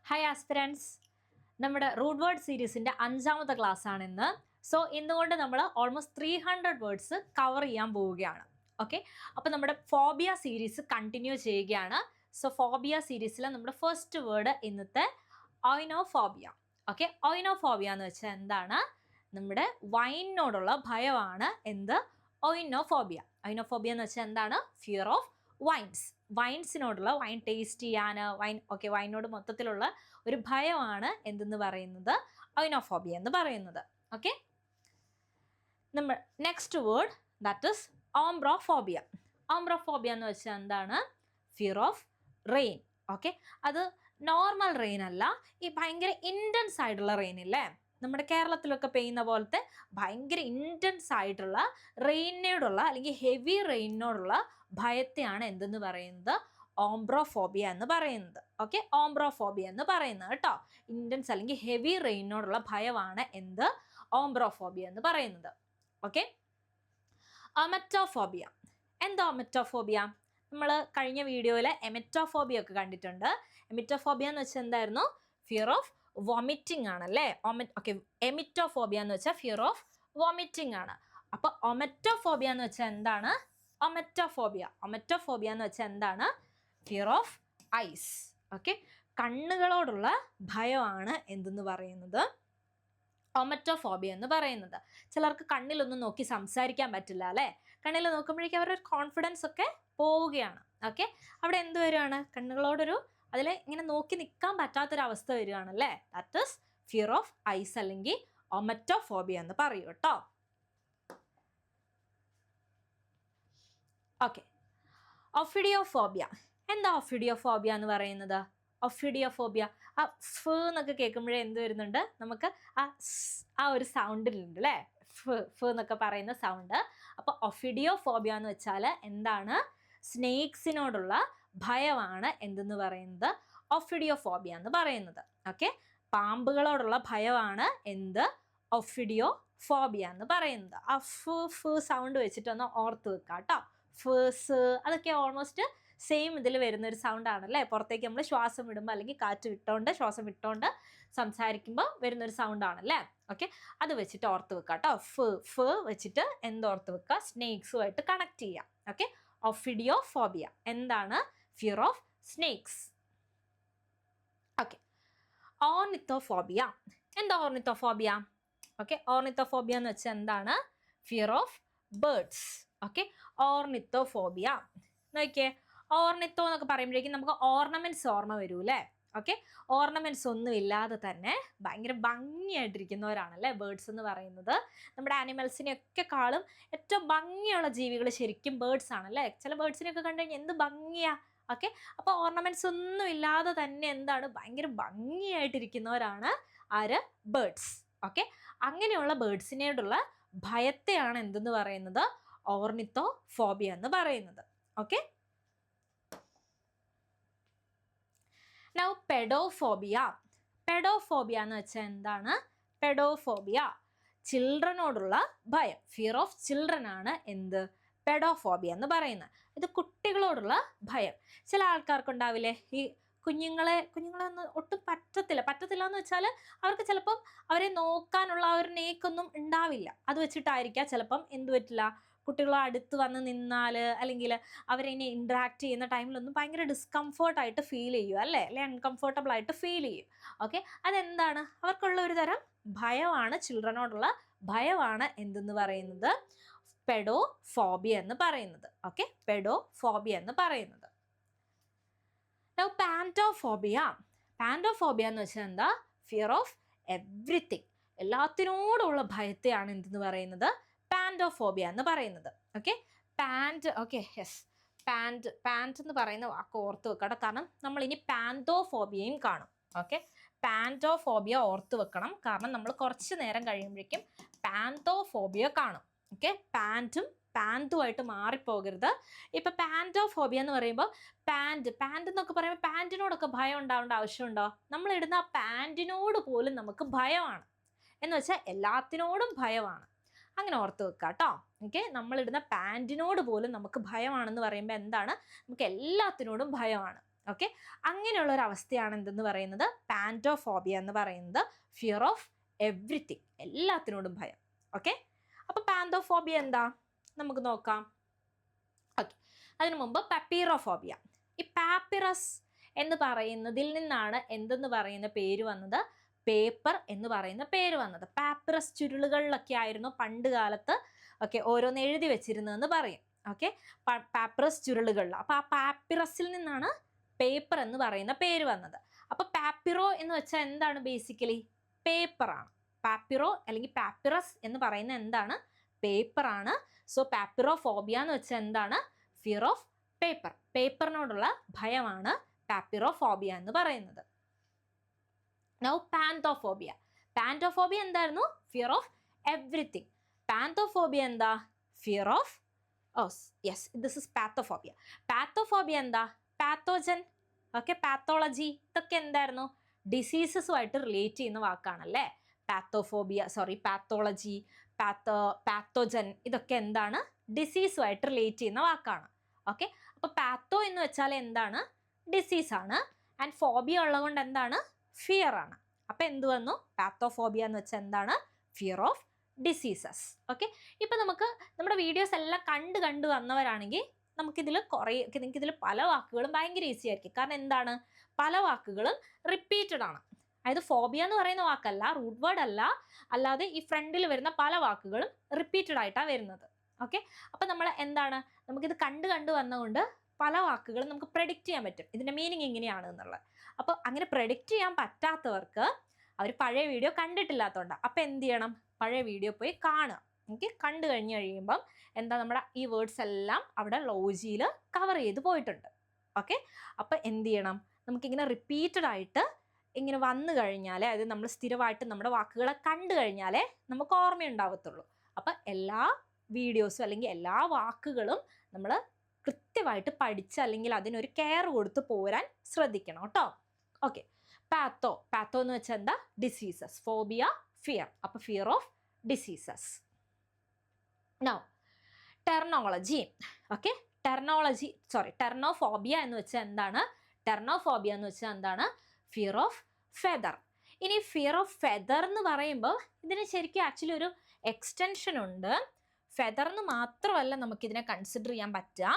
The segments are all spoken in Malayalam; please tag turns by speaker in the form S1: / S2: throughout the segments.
S1: ഹായ് ആസ്പിരൻസ്, നമ്മുടെ റൂട്ട് വേർഡ് സീരീസിൻ്റെ 5ാമത്തെ ക്ലാസ് ആണ് ഇന്ന്. സോ ഇന്നുകൊണ്ട് നമ്മൾ ഓൾമോസ്റ്റ് 300 വേർഡ്സ് കവർ ചെയ്യാൻ പോവുകയാണ്. ഓക്കെ, അപ്പോൾ നമ്മുടെ ഫോബിയ സീരീസ് കണ്ടിന്യൂ ചെയ്യുകയാണ്. സോ ഫോബിയ സീരീസിലെ നമ്മുടെ ഫസ്റ്റ് വേർഡ് ഇന്നത്തെ ഒയിനോഫോബിയ. ഓക്കെ, ഒയിനോഫോബിയ എന്ന് വെച്ചാൽ എന്താണ്? നമ്മുടെ വൈനിനോടുള്ള ഭയമാണ് എന്ത്? ഒയിനോഫോബിയ. ഒയിനോഫോബിയ എന്ന് വെച്ചാൽ എന്താണ്? Fear of wines. വൈൻസിനോടുള്ള, വൈൻ ടേസ്റ്റ് ചെയ്യാൻ, വൈനോട് മൊത്തത്തിലുള്ള ഒരു ഭയമാണ് എന്തെന്ന് പറയുന്നത്? ഒയിനോഫോബിയ എന്ന് പറയുന്നത്. ഓക്കെ, നമ്മൾ നെക്സ്റ്റ് വേർഡ് ദാറ്റ് ഇസ് ഓംബ്രോഫോബിയ. ഓംബ്രോഫോബിയ എന്ന് വെച്ചാൽ എന്താണ്? Fear of rain. ഓക്കെ, അത് നോർമൽ റെയിൻ അല്ല, ഈ ഭയങ്കര ഇൻറ്റൻസ് ആയിട്ടുള്ള റെയിൻ ഇല്ലേ, നമ്മുടെ കേരളത്തിലൊക്കെ പെയ്യുന്ന പോലത്തെ ഭയങ്കര ഇൻറ്റൻസ് ആയിട്ടുള്ള റെയിനോടുള്ള അല്ലെങ്കിൽ ഹെവി റെയിനോടുള്ള ഭയത്തെയാണ് എന്തെന്ന് പറയുന്നത്? ഓംബ്രോഫോബിയ എന്ന് പറയുന്നത്. ഓക്കെ, ഓംബ്രോഫോബിയ എന്ന് പറയുന്നത് കേട്ടോ. ഇൻറ്റൻസ് അല്ലെങ്കിൽ ഹെവി റെയിനോടുള്ള ഭയമാണ് എന്ത്? ഓംബ്രോഫോബിയ എന്ന് പറയുന്നത്. ഓക്കെ, ഒമെറ്റോഫോബിയ. എന്താ ഒമെറ്റോഫോബിയ? നമ്മൾ കഴിഞ്ഞ വീഡിയോയിൽ എമെറ്റോഫോബിയ ഒക്കെ കണ്ടിട്ടുണ്ട്. എമിറ്റോഫോബിയ എന്ന് വെച്ചാൽ എന്തായിരുന്നു? ഫിയർ ഓഫ് വോമിറ്റിംഗ് ആണല്ലേ. ഓക്കെ, എമിറ്റോഫോബിയ എന്ന് വെച്ചാൽ ഫിയർ ഓഫ് വോമിറ്റിംഗ് ആണ്. അപ്പോൾ ഒമെറ്റോഫോബിയ എന്ന് വെച്ചാൽ എന്താണ്? ഒമെറ്റോഫോബിയ എന്ന് വെച്ചാൽ എന്താണ്? Fear of eyes. ഓക്കെ, കണ്ണുകളോടുള്ള ഭയമാണ് എന്തെന്ന് പറയുന്നത്? ഒമെറ്റോഫോബിയ എന്ന് പറയുന്നത്. ചിലർക്ക് കണ്ണിലൊന്നും നോക്കി സംസാരിക്കാൻ പറ്റില്ല അല്ലേ. കണ്ണിൽ നോക്കുമ്പോഴേക്കും അവരുടെ കോൺഫിഡൻസ് ഒക്കെ പോവുകയാണ്. ഓക്കെ, അവിടെ എന്ത് വരികയാണ്? കണ്ണുകളോടൊരു അതിൽ ഇങ്ങനെ നോക്കി നിൽക്കാൻ പറ്റാത്തൊരവസ്ഥ വരികയാണല്ലേ. That is fear of eyes അല്ലെങ്കിൽ ഒമെറ്റോഫോബിയ എന്ന് പറയൂ കേട്ടോ. Okay, ophidiophobia. എന്താ ഒഫിഡിയോഫോബിയ എന്ന് പറയുന്നത്? ഒഫിഡിയോഫോബിയ, ആ ഫ് എന്നൊക്കെ കേൾക്കുമ്പോഴേ എന്ത് വരുന്നുണ്ട് നമുക്ക്? ആ ഒരു സൗണ്ടിലുണ്ട് അല്ലേ, ഫ് എന്നൊക്കെ പറയുന്ന സൗണ്ട്. അപ്പോൾ ഒഫിഡിയോഫോബിയ എന്ന് വെച്ചാൽ എന്താണ്? സ്നേക്സിനോടുള്ള ഭയമാണ് എന്തെന്ന് പറയുന്നത്? ഒഫിഡിയോഫോബിയ എന്ന് പറയുന്നത്. ഓക്കെ, പാമ്പുകളോടുള്ള ഭയമാണ് എന്ത്? ഒഫിഡിയോഫോബിയ എന്ന് പറയുന്നത്. ആ ഫ് സൗണ്ട് വെച്ചിട്ടൊന്ന് ഓർത്ത് വെക്കാം കേട്ടോ. ഫേസ് അതൊക്കെ ഓൾമോസ്റ്റ് സെയിം ഇതിൽ വരുന്നൊരു സൗണ്ട് ആണല്ലേ. പുറത്തേക്ക് നമ്മൾ ശ്വാസം വിടുമ്പോൾ അല്ലെങ്കിൽ കാറ്റ് വിട്ടോണ്ട് ശ്വാസം വിട്ടോണ്ട് സംസാരിക്കുമ്പോൾ വരുന്നൊരു സൗണ്ട് ആണല്ലേ. ഓക്കെ, അത് വെച്ചിട്ട് ഓർത്ത് വെക്കാം കേട്ടോ. ഫ് വെച്ചിട്ട് എന്തോർത്ത് വെക്കുക? സ്നേക്സുമായിട്ട് കണക്ട് ചെയ്യാം. ഓക്കെ, ഒഫിഡിയോഫോബിയ എന്താണ്? Fear of snakes. ഓക്കെ, ഓർണിത്തോഫോബിയ. എന്താ ഓർണിത്തോഫോബിയ? ഓക്കെ, ഓർണിത്തോഫോബിയ എന്ന് വെച്ചാൽ എന്താണ്? Fear of birds. ഓക്കെ, ഓർണിത്തോഫോബിയ. നോക്കിയേ, ഓർണിത്തോ എന്നൊക്കെ പറയുമ്പോഴേക്കും നമുക്ക് ഓർണമെന്റ്സ് ഓർമ്മ വരൂ അല്ലേ. ഓക്കെ, ഓർണമെന്റ്സ് ഒന്നും ഇല്ലാതെ തന്നെ ഭയങ്കര ഭംഗിയായിട്ടിരിക്കുന്നവരാണല്ലേ ബേർഡ്സ് എന്ന് പറയുന്നത്. നമ്മുടെ ആനിമൽസിനെയൊക്കെ കാളും ഏറ്റവും ഭംഗിയുള്ള ജീവികൾ ശരിക്കും ബേർഡ്സ് ആണല്ലേ. ചില ബേർഡ്സിനെയൊക്കെ കണ്ടു കഴിഞ്ഞാൽ എന്ത് ഭംഗിയാ. ഓക്കെ, അപ്പോൾ ഓർണമെന്റ്സ് ഒന്നും ഇല്ലാതെ തന്നെ എന്താണ്? ഭയങ്കര ഭംഗിയായിട്ടിരിക്കുന്നവരാണ് ആര്? ബേർഡ്സ്. ഓക്കെ, അങ്ങനെയുള്ള ബേർഡ്സിനോടുള്ള ഭയത്തെയാണ് എന്തെന്ന് പറയുന്നത്? ഓർണിത്തോഫോബിയ എന്ന് പറയുന്നത്. Okay, now പെഡോഫോബിയ. പെഡോഫോബിയ എന്ന് വെച്ചാൽ എന്താണ്? പെഡോഫോബിയ ചിൽഡ്രനോടുള്ള ഭയം, ഫിയർ ഓഫ് ചിൽഡ്രൻ ആണ് എന്ത്? പെഡോഫോബിയ എന്ന് പറയുന്നത്. ഇത് കുട്ടികളോടുള്ള ഭയം. ചില ആൾക്കാർക്കുണ്ടാവില്ലേ, ഈ കുഞ്ഞുങ്ങളെ ഒന്നും ഒട്ടും പറ്റത്തില്ല എന്ന് വെച്ചാൽ അവർക്ക് ചിലപ്പം അവരെ നോക്കാനുള്ള ആ ഒരു നേക്കൊന്നും ഉണ്ടാവില്ല. അത് വെച്ചിട്ടായിരിക്കാം ചിലപ്പം എന്ത് പറ്റില്ല, കുട്ടികളെ അടുത്ത് വന്ന് നിന്നാൽ അല്ലെങ്കിൽ അവരെന്നെ ഇൻട്രാക്ട് ചെയ്യുന്ന ടൈമിലൊന്നും ഭയങ്കര ഡിസ്കംഫേർട്ടായിട്ട് ഫീൽ ചെയ്യും അല്ലേ, അൺകംഫർട്ടബിൾ ആയിട്ട് ഫീൽ ചെയ്യും. ഓക്കെ, അതെന്താണ്? അവർക്കുള്ള ഒരു തരം ഭയമാണ്, ചിൽഡ്രനോടുള്ള ഭയമാണ് എന്തെന്ന് പറയുന്നത്? പെഡോഫോബിയ എന്ന് പറയുന്നത്. ഓക്കെ, പെഡോഫോബിയ എന്ന് പറയുന്നത്. നൗ പാൻറ്റോഫോബിയ. പാൻറ്റോഫോബിയ എന്ന് വെച്ചാൽ എന്താ? ഫിയർ ഓഫ് എവ്രിതിങ്, എല്ലാത്തിനോടുള്ള ഭയത്തെയാണ് എന്തെന്ന് പറയുന്നത്? പാൻറ്റോഫോബിയ എന്ന് പറയുന്നത്. ഓക്കെ, ഓക്കെ, യെസ്, പാൻറ്റ് എന്ന് പറയുന്ന വാക്ക് ഓർത്ത് വെക്കണം. കാരണം നമ്മൾ ഇനി പാൻറ്റോഫോബിയയും കാണും. ഓക്കെ, പാൻറ്റോഫോബിയ ഓർത്ത് വെക്കണം, കാരണം നമ്മൾ കുറച്ച് നേരം കഴിയുമ്പോഴേക്കും പാൻറ്റോഫോബിയ കാണും. ഓക്കെ, പാൻറ്റുമായിട്ട് മാറിപ്പോകരുത്. ഇപ്പം പാൻറ്റോഫോബിയ എന്ന് പറയുമ്പോൾ പാൻറ്റ് എന്നൊക്കെ പറയുമ്പോൾ പാൻറ്റിനോടൊക്കെ ഭയം ഉണ്ടാവേണ്ട ആവശ്യമുണ്ടോ? നമ്മളിടുന്ന ആ പാൻറ്റിനോട് പോലും നമുക്ക് ഭയമാണ് എന്ന് വെച്ചാൽ എല്ലാത്തിനോടും ഭയമാണ്. അങ്ങനെ ഓർത്ത് വെക്കുക കേട്ടോ. ഓക്കെ, നമ്മളിടുന്ന പാൻറ്റിനോട് പോലും നമുക്ക് ഭയമാണെന്ന് പറയുമ്പോൾ എന്താണ്? നമുക്ക് എല്ലാത്തിനോടും ഭയമാണ്. ഓക്കെ, അങ്ങനെയുള്ള ഒരു അവസ്ഥയാണ് എന്തെന്ന് പറയുന്നത് പാൻറ്റോഫോബിയ എന്ന് പറയുന്നത്. ഫിയർ ഓഫ് എവ്രിതിങ്, എല്ലാത്തിനോടും ഭയം. ഓക്കെ, അപ്പൊ പാൻറ്റോഫോബിയ എന്താ നമുക്ക് നോക്കാം. ഓക്കെ, അതിനു മുമ്പ് പപ്പീറോഫോബിയ. ഈ പാപ്പിറസ് എന്ന് പറയുന്നതിൽ നിന്നാണ് എന്തെന്ന് പറയുന്ന പേര് വന്നത്, പേപ്പർ എന്ന് പറയുന്ന പേര് വന്നത്. പാപ്പിറസ് ചുരുളുകളിലൊക്കെ ആയിരുന്നു പണ്ട് കാലത്ത് ഓക്കെ ഓരോന്ന് എഴുതി വെച്ചിരുന്നതെന്ന് പറയും. ഓക്കെ, പാപ്പിറസ് ചുരുളുകളിൽ. അപ്പൊ ആ പാപ്പിറസിൽ നിന്നാണ് പേപ്പർ എന്ന് പറയുന്ന പേര് വന്നത്. അപ്പൊ പാപ്പിറോ എന്ന് വെച്ചാൽ എന്താണ്, ബേസിക്കലി പേപ്പറാണ്. പാപ്പിറോ അല്ലെങ്കിൽ പാപ്പിറസ് എന്ന് പറയുന്ന എന്താണ്, പേപ്പറാണ്. സോ പാപ്പിറോഫോബിയ എന്ന് വെച്ചാൽ എന്താണ്, ഫിയർ ഓഫ് പേപ്പർ, പേപ്പറിനോടുള്ള ഭയമാണ് പാപ്പിറോഫോബിയ എന്ന് പറയുന്നത്. നൗ പാൻറ്റോഫോബിയ. പാൻറ്റോഫോബിയ എന്തായിരുന്നു, ഫിയർ ഓഫ് എവ്രിതിങ്. പാൻറ്റോഫോബിയ എന്താ, fear of yes this is pathophobia. Pathophobia എന്താ, പാത്തോജൻ. ഓക്കെ, പാത്തോളജി, ഇതൊക്കെ എന്തായിരുന്നു, ഡിസീസസുമായിട്ട് റിലേറ്റ് ചെയ്യുന്ന വാക്കാണല്ലേ. പാത്തോഫോബിയ പാത്തോളജി, പാത്തോജൻ, ഇതൊക്കെ എന്താണ്, ഡിസീസുമായിട്ട് റിലേറ്റ് ചെയ്യുന്ന വാക്കാണ്. ഓക്കെ, അപ്പൊ പാത്തോ എന്ന് വെച്ചാൽ എന്താണ്, ഡിസീസാണ്. ആൻഡ് ഫോബിയ ഉള്ളതുകൊണ്ട് എന്താണ്, ഫിയർ ആണ്. അപ്പൊ എന്ത് വന്നു, പാത്തോഫോബിയ എന്ന് വെച്ചാൽ എന്താണ്, ഫിയർ ഓഫ് ഡിസീസസ്. ഓക്കെ, ഇപ്പൊ നമുക്ക് നമ്മുടെ വീഡിയോസ് എല്ലാം കണ്ടു വന്നവരാണെങ്കിൽ നമുക്കിതിൽ നിങ്ങൾക്കിതിൽ പല വാക്കുകളും ഭയങ്കര ഈസി ആയിരിക്കും. കാരണം എന്താണ്, പല വാക്കുകളും റിപ്പീറ്റഡ് ആണ്. അതായത് ഫോബിയ എന്ന് പറയുന്ന വാക്കല്ല, റൂട്ട് വേർഡ് അല്ല, അല്ലാതെ ഈ ഫ്രണ്ടിൽ വരുന്ന പല വാക്കുകളും റിപ്പീറ്റഡ് ആയിട്ടാണ് വരുന്നത്. ഓക്കെ, അപ്പൊ നമ്മൾ എന്താണ്, നമുക്കിത് കണ്ടു വന്നതുകൊണ്ട് പല വാക്കുകളും നമുക്ക് പ്രെഡിക്റ്റ് ചെയ്യാൻ പറ്റും, ഇതിന്റെ മീനിങ് ഇങ്ങനെയാണ് എന്നുള്ളത്. അപ്പോൾ അങ്ങനെ പ്രെഡിക്റ്റ് ചെയ്യാൻ പറ്റാത്തവർക്ക്, അവർ പഴയ വീഡിയോ കണ്ടിട്ടില്ലാത്തതുകൊണ്ട്, അപ്പൊ എന്ത് ചെയ്യണം, പഴയ വീഡിയോ പോയി കാണുക. എനിക്ക് കണ്ടു കഴിഞ്ഞ് കഴിയുമ്പം എന്താ, നമ്മുടെ ഈ വേർഡ്സ് എല്ലാം അവിടെ ലോജിയിൽ കവർ ചെയ്ത് പോയിട്ടുണ്ട്. ഓക്കെ, അപ്പൊ എന്ത് ചെയ്യണം, നമുക്കിങ്ങനെ റിപ്പീറ്റഡ് ആയിട്ട് ഇങ്ങനെ വന്നു കഴിഞ്ഞാലേ, അതായത് നമ്മൾ സ്ഥിരമായിട്ട് നമ്മുടെ വാക്കുകളെ കണ്ടു കഴിഞ്ഞാലേ നമുക്ക് ഓർമ്മയുണ്ടാവത്തുള്ളൂ. അപ്പം എല്ലാ വീഡിയോസും അല്ലെങ്കിൽ എല്ലാ വാക്കുകളും നമ്മൾ കൃത്യമായിട്ട് പഠിച്ച് അല്ലെങ്കിൽ അതിനൊരു കെയർ കൊടുത്ത് പോരാൻ ശ്രദ്ധിക്കണം കേട്ടോ. ഓക്കെ, പാത്തോ എന്ന് വെച്ചാൽ എന്താ, ഡിസീസസ്. ഫോബിയ ഫിയർ, അപ്പൊ ഫിയർ ഓഫ് ഡിസീസസ്. നൗ ടെർനോളജി. ഓക്കെ, ടെർനോഫോബിയ എന്ന് വെച്ചാൽ എന്താണ്, ടെർനോഫോബിയ എന്ന് വെച്ചാൽ എന്താണ്, ഫിയർ ഓഫ് ഫെദർ. ഇനി ഫിയർ ഓഫ് ഫെദർ എന്ന് പറയുമ്പോൾ ഇതിന് ശരിക്കും ആക്ച്വലി ഒരു എക്സ്റ്റൻഷൻ ഉണ്ട്. ഫെദർ എന്ന് മാത്രമല്ല നമുക്കിതിനെ കൺസിഡർ ചെയ്യാൻ പറ്റുക.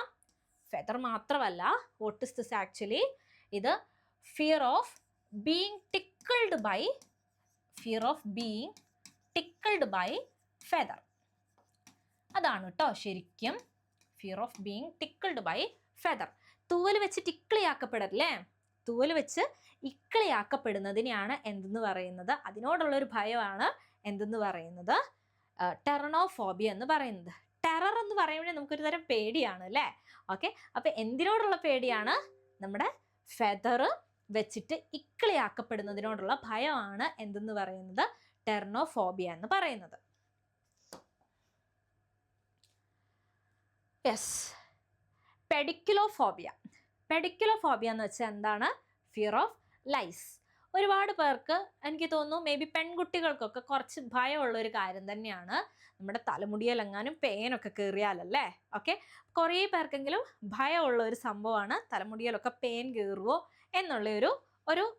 S1: ഫെദർ മാത്രമല്ല, വാട്ട് ഇസ് ദിസ് ആക്ച്വലി, ഇത് fear of being tickled by feather. അതാണ് കേട്ടോ ശരിക്കും fear of being tickled by feather. തൂവൽ വെച്ച് ടിക്കിളിയാക്കപ്പെടല്ലേ, തൂവൽ വെച്ച് ഇക്കിളിയാക്കപ്പെടുന്നതിനെയാണ് എന്തെന്ന് പറയുന്നത്, അതിനോടുള്ളൊരു ഭയമാണ് എന്തെന്ന് പറയുന്നത്, ടെർനോഫോബിയ എന്ന് പറയുന്നത്. ടെറർ എന്ന് പറയുമ്പോൾ നമുക്കൊരു തരം പേടിയാണ് അല്ലേ. ഓക്കെ, അപ്പൊ എന്തിനോടുള്ള പേടിയാണ്, നമ്മുടെ ഫെദർ വെച്ചിട്ട് ഇക്കിളിയാക്കപ്പെടുന്നതിനോടുള്ള ഭയമാണ് എന്തെന്ന് പറയുന്നത്, ടെർനോഫോബിയ എന്ന് പറയുന്നത്. യെസ്, പെഡിക്കുലോഫോബിയ. പെഡിക്കുലോഫോബിയ എന്ന് വെച്ചാൽ എന്താണ്, ഫിയർ ഓഫ് ലൈസ്. ഒരുപാട് പേർക്ക് എനിക്ക് തോന്നുന്നു മേ ബി പെൺകുട്ടികൾക്കൊക്കെ കുറച്ച് ഭയമുള്ള ഒരു കാര്യം തന്നെയാണ് നമ്മുടെ തലമുടിയിലെങ്ങാനും പേനൊക്കെ കയറിയാലല്ലേ. ഓക്കെ, കുറേ പേർക്കെങ്കിലും ഭയമുള്ള ഒരു സംഭവമാണ് തലമുടിയിലൊക്കെ പേൻ കയറുമോ എന്നുള്ള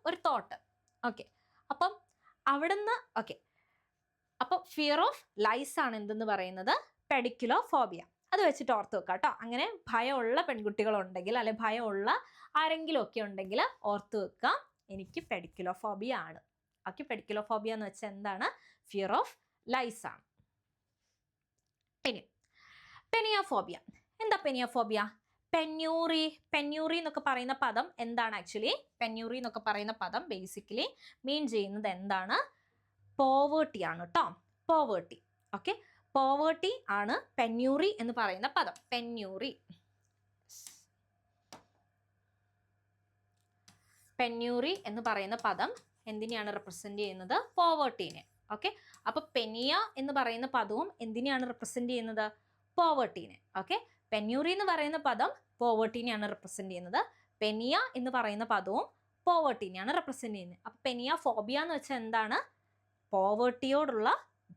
S1: ഒരു തോട്ട്. ഓക്കെ, അപ്പം അവിടുന്ന് ഓക്കെ, അപ്പം ഫിയർ ഓഫ് ലൈസ് ആണ് എന്തെന്ന് പറയുന്നത്, പെഡിക്കുലോഫോബിയ. അത് വെച്ചിട്ട് ഓർത്ത് വെക്കാം കേട്ടോ. അങ്ങനെ ഭയമുള്ള പെൺകുട്ടികളുണ്ടെങ്കിൽ അല്ലെ ഭയമുള്ള ആരെങ്കിലും ഒക്കെ ഉണ്ടെങ്കിൽ ഓർത്ത് വെക്കാം, എനിക്ക് പെഡിക്കുലോഫോബിയ ആണ്. ഓക്കെ, പെഡിക്കുലോഫോബിയ എന്ന് വെച്ചാൽ എന്താണ്, ഫിയർ ഓഫ് ലൈസ് ആണ്. ഇനി പെനിയോഫോബിയ. എന്താ പെനിയോഫോബിയ, പെന്യൂറി എന്നൊക്കെ പറയുന്ന പദം എന്താണ്, ആക്ച്വലി പെന്യൂറി എന്നൊക്കെ പറയുന്ന പദം ബേസിക്കലി മീൻ ചെയ്യുന്നത് എന്താണ്, പോവേർട്ടി ആണ് കേട്ടോ. പോവേർട്ടി. ഓക്കെ, പോവേർട്ടി ആണ് പെന്യൂറി എന്ന് പറയുന്ന പദം. പെന്യൂറി എന്ന് പറയുന്ന പദം എന്തിനെയാണ് റെപ്രസെന്റ് ചെയ്യുന്നത്, പോവേർട്ടീനെ. ഓക്കെ, അപ്പൊ പെനിയ എന്ന് പറയുന്ന പദവും എന്തിനെയാണ് റെപ്രസെന്റ് ചെയ്യുന്നത്, പോവേർട്ടീനെ. ഓക്കെ, പെന്യൂറി എന്ന് പറയുന്ന പദം പോവേർട്ടീനെയാണ് റെപ്രസെന്റ് ചെയ്യുന്നത്. പെനിയ എന്ന് പറയുന്ന പദവും പോവേർട്ടീനെയാണ് റെപ്രസെന്റ് ചെയ്യുന്നത്. അപ്പൊ പെനിയ ഫോബിയ എന്ന് വെച്ചാൽ എന്താണ്, പോവേർട്ടിയോടുള്ള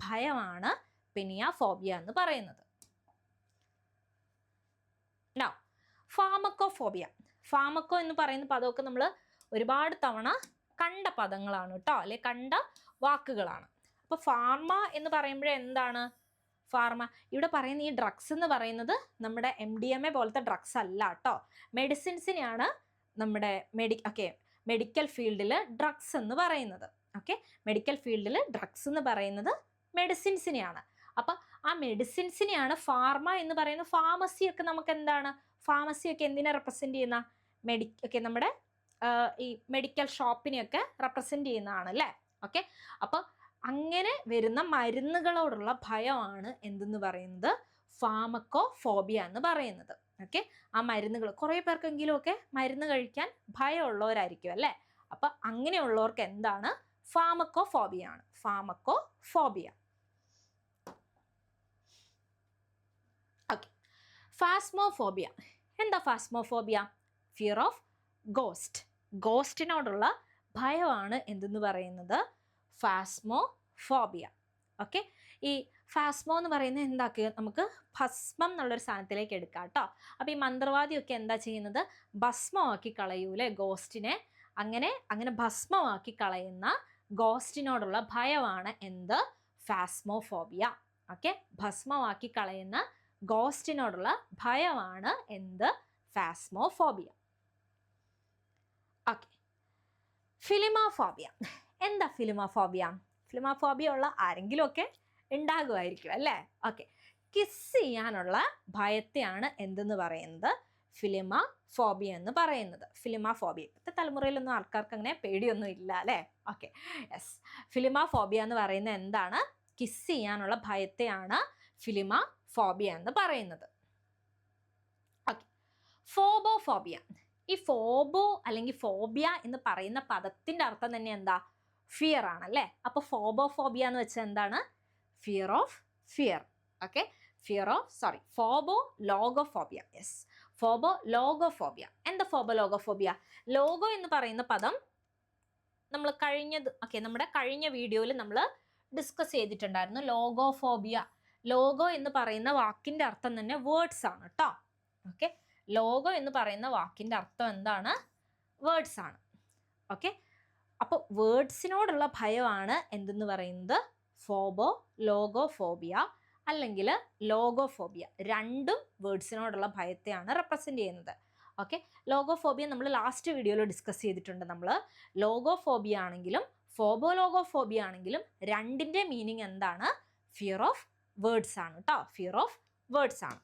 S1: ഭയമാണ് പെനിയ ഫോബിയ എന്ന് പറയുന്നത്. നൗ ഫാർമക്കോഫോബിയ. ഫാർമക്കോ എന്ന് പറയുന്ന പദമൊക്കെ നമ്മൾ ഒരുപാട് തവണ കണ്ട പദങ്ങളാണ് കേട്ടോ, അല്ലെ കണ്ട വാക്കുകളാണ്. അപ്പൊ ഫാർമ എന്ന് പറയുമ്പോഴേ എന്താണ് ഫാർമ? ഇവിടെ പറയുന്ന ഈ ഡ്രഗ്സ് എന്ന് പറയുന്നത് നമ്മുടെ MDMA പോലത്തെ ഡ്രഗ്സ് അല്ല കേട്ടോ, മെഡിസിൻസിനെയാണ് നമ്മുടെ മെഡിക്കൽ ഫീൽഡിൽ ഡ്രഗ്സ് എന്ന് പറയുന്നത്. ഓക്കെ, മെഡിക്കൽ ഫീൽഡിൽ ഡ്രഗ്സ് എന്ന് പറയുന്നത് മെഡിസിൻസിനെയാണ്. അപ്പൊ ആ മെഡിസിൻസിനെയാണ് ഫാർമ എന്ന് പറയുന്നത്. ഫാർമസിയൊക്കെ നമുക്ക് എന്താണ്, ഫാർമസിയൊക്കെ എന്തിനെ റെപ്രസെന്റ് ചെയ്യുന്ന നമ്മുടെ ഈ മെഡിക്കൽ ഷോപ്പിനെയൊക്കെ റെപ്രസെന്റ് ചെയ്യുന്നതാണ് അല്ലേ. ഓക്കെ, അപ്പൊ അങ്ങനെ വരുന്ന മരുന്നുകളോടുള്ള ഭയമാണ് എന്തെന്ന് പറയുന്നത്, ഫാർമക്കോഫോബിയ എന്ന് പറയുന്നത്. ഓക്കെ, ആ മരുന്നുകൾ കുറേ പേർക്കെങ്കിലും ഒക്കെ മരുന്ന് കഴിക്കാൻ ഭയമുള്ളവരായിരിക്കും അല്ലേ. അപ്പൊ അങ്ങനെയുള്ളവർക്ക് എന്താണ്, ഫാർമക്കോഫോബിയ ആണ്, ഫാർമക്കോഫോബിയ. ഓക്കെ, ഫാസ്മോഫോബിയ. എന്താ ഫാസ്മോഫോബിയ? ഫിയർ ഓഫ് ഗോസ്റ്റ്, ഗോസ്റ്റിനോടുള്ള ഭയമാണ് എന്തെന്ന് പറയുന്നത്, ഫാസ്മോഫോബിയ. ഓക്കെ, ഈ ഫാസ്മോ എന്ന് പറയുന്നത് എന്താക്കുക, നമുക്ക് ഭസ്മം എന്നുള്ളൊരു സാധനത്തിലേക്ക് എടുക്കാം കേട്ടോ. അപ്പോൾ ഈ മന്ത്രവാദിയൊക്കെ എന്താ ചെയ്യുന്നത്, ഭസ്മമാക്കി കളയൂലേ ഗോസ്റ്റിനെ. അങ്ങനെ ഭസ്മമാക്കി കളയുന്ന ഗോസ്റ്റിനോടുള്ള ഭയമാണ് എന്ത്, ഫാസ്മോഫോബിയ. ഓക്കെ, ഭസ്മമാക്കി കളയുന്ന ഗോസ്റ്റിനോടുള്ള ഭയമാണ് എന്ത്, ഫാസ്മോഫോബിയ. ഓക്കെ, ഫിലിമോഫോബിയ. എന്താ ഫിലിമോഫോബിയ? ഫിലിമോഫോബിയ ഉള്ള ആരെങ്കിലും ഒക്കെ ഉണ്ടാകുമായിരിക്കും അല്ലേ. ഓക്കെ, കിസ് ചെയ്യാനുള്ള ഭയത്തെയാണ് എന്തെന്ന് പറയുന്നത്, ഫിലിമോഫോബിയ എന്ന് പറയുന്നത്. ഫിലിമോഫോബിയ ഇപ്പോഴത്തെ തലമുറയിലൊന്നും ആൾക്കാർക്ക് അങ്ങനെ പേടിയൊന്നും ഇല്ല അല്ലേ. ഓക്കെ, യെസ്, ഫിലിമോഫോബിയ എന്ന് പറയുന്നത് എന്താണ്, കിസ് ചെയ്യാനുള്ള ഭയത്തെയാണ് ഫിലിമോഫോബിയ എന്ന് പറയുന്നത്. ഓക്കെ, ഫോബോഫോബിയ. ഈ ഫോബോ അല്ലെങ്കിൽ ഫോബിയ എന്ന് പറയുന്ന പദത്തിന്റെ അർത്ഥം തന്നെ എന്താ, ഫിയർ ആണല്ലേ. അപ്പൊ ഫോബോഫോബിയ എന്ന് വെച്ചാൽ എന്താണ്, fear of fear. Okay, phobo logophobia. Yes, phobo logophobia. എന്താ ഫോബോ ലോഗോഫോബിയ? ലോഗോ എന്ന് പറയുന്ന പദം നമ്മൾ നമ്മുടെ കഴിഞ്ഞ വീഡിയോയിൽ നമ്മൾ ഡിസ്കസ് ചെയ്തിട്ടുണ്ടായിരുന്നു. ലോഗോഫോബിയ, ലോഗോ എന്ന് പറയുന്ന വാക്കിന്റെ അർത്ഥം തന്നെ വേർഡ്സ് ആണ് കേട്ടോ. ഓക്കെ, ലോഗോ എന്ന് പറയുന്ന വാക്കിന്റെ അർത്ഥം എന്താണ്, വേർഡ്സ് ആണ്. ഓക്കെ, അപ്പോൾ വേർഡ്സിനോടുള്ള ഭയമാണ് എന്തെന്ന് പറയുന്നത്, ഫോബോ ലോഗോഫോബിയ അല്ലെങ്കിൽ ലോഗോഫോബിയ. രണ്ടും വേർഡ്സിനോടുള്ള ഭയത്തെയാണ് റെപ്രസെന്റ് ചെയ്യുന്നത്. ഓക്കെ, ലോഗോഫോബിയ നമ്മൾ ലാസ്റ്റ് വീഡിയോയിൽ ഡിസ്കസ് ചെയ്തിട്ടുണ്ട്. നമ്മൾ ലോഗോഫോബിയ ആണെങ്കിലും ഫോബോ ലോഗോഫോബിയ ആണെങ്കിലും രണ്ടിന്റെ മീനിങ് എന്താണ്, ഫിയർ ഓഫ് വേർഡ്സ് ആണ് കേട്ടോ, ഫിയർ ഓഫ് വേർഡ്സ് ആണ്.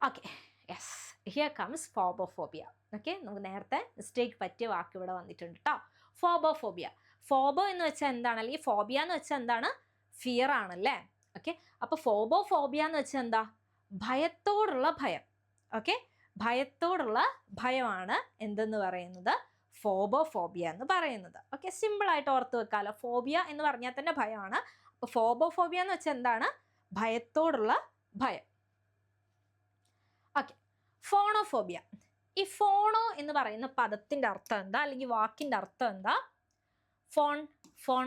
S1: Okay, yes, here comes phobophobia. Okay, നമുക്ക് നേരത്തെ മിസ്റ്റേക്ക് പറ്റിയ വാക്ക് ഇവിടെ വന്നിട്ടുണ്ട് കേട്ടോ, ഫോബോഫോബിയ. ഫോബോ എന്ന് വെച്ചാൽ എന്താണ്, അല്ലെങ്കിൽ ഫോബിയ എന്ന് വെച്ചാൽ എന്താണ്, ഫിയർ ആണല്ലേ. ഓക്കെ, അപ്പോൾ ഫോബോഫോബിയ എന്ന് വെച്ചാൽ എന്താ, ഭയത്തോടുള്ള ഭയം. ഓക്കെ, ഭയത്തോടുള്ള ഭയമാണ് എന്തെന്ന് പറയുന്നത്, ഫോബോഫോബിയ എന്ന് പറയുന്നത്. ഓക്കെ, സിമ്പിളായിട്ട് ഓർത്ത് വെക്കാലോ, ഫോബിയ എന്ന് പറഞ്ഞാൽ തന്നെ ഭയമാണ്. അപ്പോൾ ഫോബോഫോബിയ എന്ന് വെച്ചാൽ എന്താണ്, ഭയത്തോടുള്ള ഭയം. Okay, phonophobia. ഈ ഫോണോ എന്ന് പറയുന്ന പദത്തിന്റെ അർത്ഥം എന്താ, അല്ലെങ്കിൽ വാക്കിന്റെ അർത്ഥം എന്താ, ഫോൺ.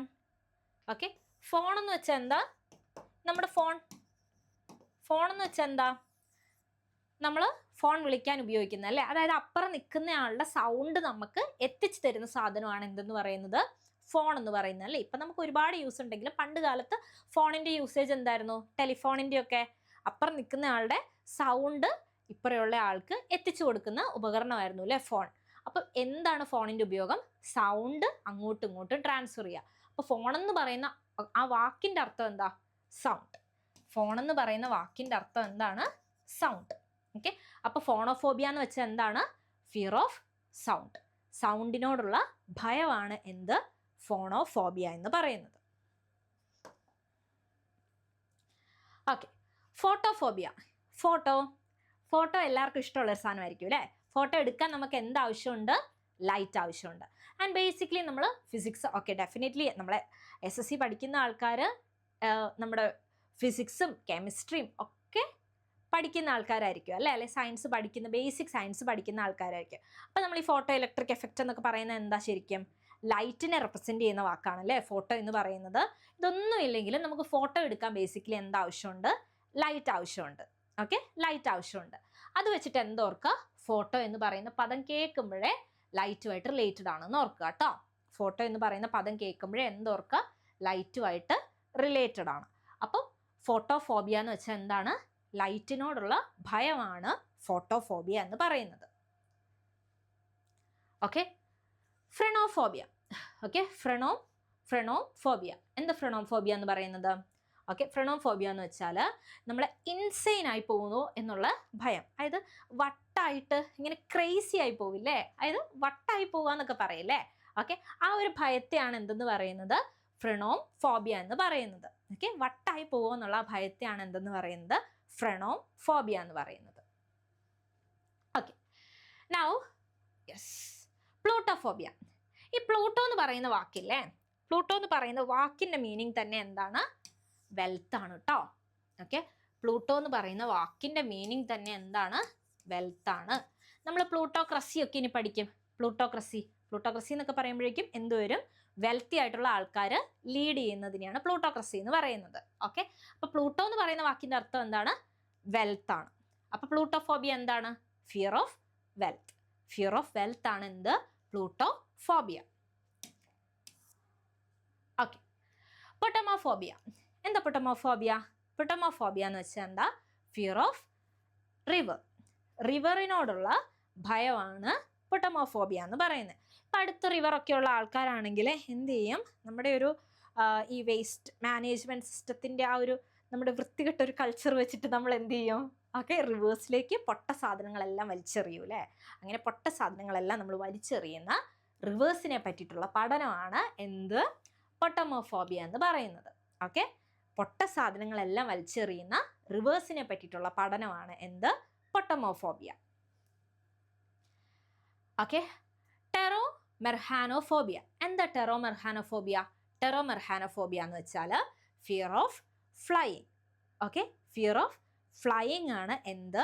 S1: ഓക്കെ, ഫോൺ എന്ന് വെച്ചാൽ എന്താ, നമ്മുടെ ഫോൺ എന്ന് വെച്ചാൽ എന്താ, നമ്മൾ ഫോൺ വിളിക്കാൻ ഉപയോഗിക്കുന്ന അല്ലേ, അതായത് അപ്പുറം നിൽക്കുന്ന ആളുടെ സൗണ്ട് നമുക്ക് എത്തിച്ചു തരുന്ന സാധനമാണ് എന്തെന്ന് പറയുന്നത്, ഫോൺ എന്ന് പറയുന്നത് അല്ലേ. ഇപ്പം നമുക്ക് ഒരുപാട് യൂസ് ഉണ്ടെങ്കിലും പണ്ട് കാലത്ത് ഫോണിന്റെ യൂസേജ് എന്തായിരുന്നു, ടെലിഫോണിന്റെ ഒക്കെ അപ്പുറം നിൽക്കുന്ന ആളുടെ സൗണ്ട് ഇപ്പറയുള്ള ആൾക്ക് എത്തിച്ചു കൊടുക്കുന്ന ഉപകരണമായിരുന്നു അല്ലേ ഫോൺ. അപ്പം എന്താണ് ഫോണിന്റെ ഉപയോഗം, സൗണ്ട് അങ്ങോട്ടും ഇങ്ങോട്ടും ട്രാൻസ്ഫർ ചെയ്യുക. അപ്പോൾ ഫോൺ എന്ന് പറയുന്ന ആ വാക്കിന്റെ അർത്ഥം എന്താ, സൗണ്ട്. ഫോൺ എന്ന് പറയുന്ന വാക്കിന്റെ അർത്ഥം എന്താണ്, സൗണ്ട്. ഓക്കെ, അപ്പോൾ ഫോണോഫോബിയ എന്ന് വെച്ചാൽ എന്താണ്, ഫിയർ ഓഫ് സൗണ്ട്. സൗണ്ടിനോടുള്ള ഭയമാണ് എന്ത്, ഫോണോഫോബിയ എന്ന് പറയുന്നത്. Okay, photophobia. ഫോട്ടോ എല്ലാവർക്കും ഇഷ്ടമുള്ളൊരു സാധനമായിരിക്കും അല്ലേ. ഫോട്ടോ എടുക്കാൻ നമുക്ക് എന്ത് ആവശ്യമുണ്ട്, ലൈറ്റ് ആവശ്യമുണ്ട്. ആൻഡ് ബേസിക്കലി നമ്മൾ ഫിസിക്സ്, ഓക്കെ, ഡെഫിനറ്റ്ലി നമ്മളെ SSC പഠിക്കുന്ന ആൾക്കാർ നമ്മുടെ ഫിസിക്സും കെമിസ്ട്രിയും ഒക്കെ പഠിക്കുന്ന ആൾക്കാരായിരിക്കും അല്ലെ സയൻസ് പഠിക്കുന്ന, ബേസിക് സയൻസ് പഠിക്കുന്ന ആൾക്കാരായിരിക്കും. അപ്പോൾ നമ്മൾ ഈ ഫോട്ടോ ഇലക്ട്രിക് എഫക്റ്റ് എന്നൊക്കെ പറയുന്നത് എന്താ, ശരിക്കും ലൈറ്റിനെ റെപ്രസെന്റ് ചെയ്യുന്ന വാക്കാണ് അല്ലേ ഫോട്ടോ എന്ന് പറയുന്നത്. ഇതൊന്നും ഇല്ലെങ്കിലും നമുക്ക് ഫോട്ടോ എടുക്കാൻ ബേസിക്കലി എന്താവശ്യമുണ്ട്, ലൈറ്റ് ആവശ്യമുണ്ട്. ഓക്കെ, ലൈറ്റ് ആവശ്യമുണ്ട്. അത് വെച്ചിട്ട് എന്തോർക്കുക, ഫോട്ടോ എന്ന് പറയുന്ന പദം കേൾക്കുമ്പോഴേ ലൈറ്റുമായിട്ട് റിലേറ്റഡ് ആണെന്ന് ഓർക്കുക കേട്ടോ. ഫോട്ടോ എന്ന് പറയുന്ന പദം കേൾക്കുമ്പോഴേ എന്തോർക്കുക, ലൈറ്റുമായിട്ട് റിലേറ്റഡ് ആണ്. അപ്പം ഫോട്ടോഫോബിയ എന്ന് വെച്ചാൽ എന്താണ്? ലൈറ്റിനോടുള്ള ഭയമാണ് ഫോട്ടോഫോബിയ എന്ന് പറയുന്നത്. ഓക്കെ, ഫ്രെനോഫോബിയ. ഓക്കെ, ഫ്രെനോഫോബിയ. എന്താ ഫ്രെനോഫോബിയ എന്ന് പറയുന്നത്? ഓക്കെ, ഫ്രെനോഫോബിയ എന്ന് വെച്ചാൽ നമ്മൾ ഇൻസെയിൻ ആയി പോകുന്നു എന്നുള്ള ഭയം. അതായത് വട്ടായിട്ട് ഇങ്ങനെ ക്രേസി ആയി പോവില്ലേ, അതായത് വട്ടായി പോവാന്നൊക്കെ പറയില്ലേ. ഓക്കെ, ആ ഒരു ഭയത്തെയാണ് എന്തെന്ന് പറയുന്നത്? ഫ്രെനോഫോബിയ എന്ന് പറയുന്നത്. ഓക്കെ, വട്ടായി പോവുക എന്നുള്ള ഭയത്തെയാണ് എന്തെന്ന് പറയുന്നത്? ഫ്രെനോഫോബിയ എന്ന് പറയുന്നത്. Okay, now yes, plutophobia. ഈ പ്ലൂട്ടോ എന്ന് പറയുന്ന വാക്കില്ലേ, പ്ലൂട്ടോ എന്ന് പറയുന്ന വാക്കിന്റെ മീനിങ് തന്നെ എന്താണ്? വെൽത്ത് ആണ് കേട്ടോ. ഓക്കെ, പ്ലൂട്ടോ എന്ന് പറയുന്ന വാക്കിന്റെ മീനിങ് തന്നെ എന്താണ്? വെൽത്ത് ആണ്. നമ്മൾ പ്ലൂട്ടോക്രസി ഒക്കെ ഇനി പഠിക്കും. പ്ലൂട്ടോക്രസി എന്നൊക്കെ പറയുമ്പോഴേക്കും എന്തുവരും? വെൽത്തി ആയിട്ടുള്ള ആൾക്കാർ ലീഡ് ചെയ്യുന്നതിനെയാണ് പ്ലൂട്ടോക്രസി എന്ന് പറയുന്നത്. ഓക്കെ, അപ്പൊ പ്ലൂട്ടോ എന്ന് പറയുന്ന വാക്കിന്റെ അർത്ഥം എന്താണ്? വെൽത്ത് ആണ്. അപ്പൊ പ്ലൂട്ടോഫോബിയ എന്താണ്? Fear of wealth. Fear of wealth ആണ് എന്ത്? പ്ലൂട്ടോഫോബിയ. ഓക്കെ, പൊട്ടമോഫോബിയ. എന്താ പൊട്ടമോഫോബിയ? പൊട്ടമോഫോബിയ എന്ന് വെച്ചാൽ എന്താ? Fear of river. റിവറിനോടുള്ള ഭയമാണ് പൊട്ടമോഫോബിയ എന്ന് പറയുന്നത്. ഇപ്പം അടുത്ത റിവറൊക്കെ ഉള്ള ആൾക്കാരാണെങ്കിൽ എന്ത് ചെയ്യും? നമ്മുടെ ഒരു ഈ വേസ്റ്റ് മാനേജ്മെൻറ്റ് സിസ്റ്റത്തിൻ്റെ ആ ഒരു നമ്മുടെ വൃത്തികെട്ടൊരു കൾച്ചർ വെച്ചിട്ട് നമ്മൾ എന്ത് ചെയ്യും? ഓക്കെ, റിവേഴ്സിലേക്ക് പൊട്ട സാധനങ്ങളെല്ലാം വലിച്ചെറിയൂ അല്ലേ. അങ്ങനെ പൊട്ട സാധനങ്ങളെല്ലാം നമ്മൾ വലിച്ചെറിയുന്ന റിവേഴ്സിനെ പറ്റിയിട്ടുള്ള പഠനമാണ് എന്ത്? പൊട്ടമോഫോബിയ എന്ന് പറയുന്നത്. ഓക്കെ, പൊട്ട സാധനങ്ങളെല്ലാം വലിച്ചെറിയുന്ന റിവേഴ്സിനെ പറ്റിയിട്ടുള്ള പഠനമാണ് എന്ത്? പൊട്ടമോഫോബിയ. ഓക്കെ, ടെറോമെർഹാനോഫോബിയ. എന്താ ടെറോമെർഹാനോഫോബിയ? ടെറോമെർഹാനോഫോബിയ എന്ന് വെച്ചാൽ fear of flying. Okay, fear of flying ആണ് എന്ത്?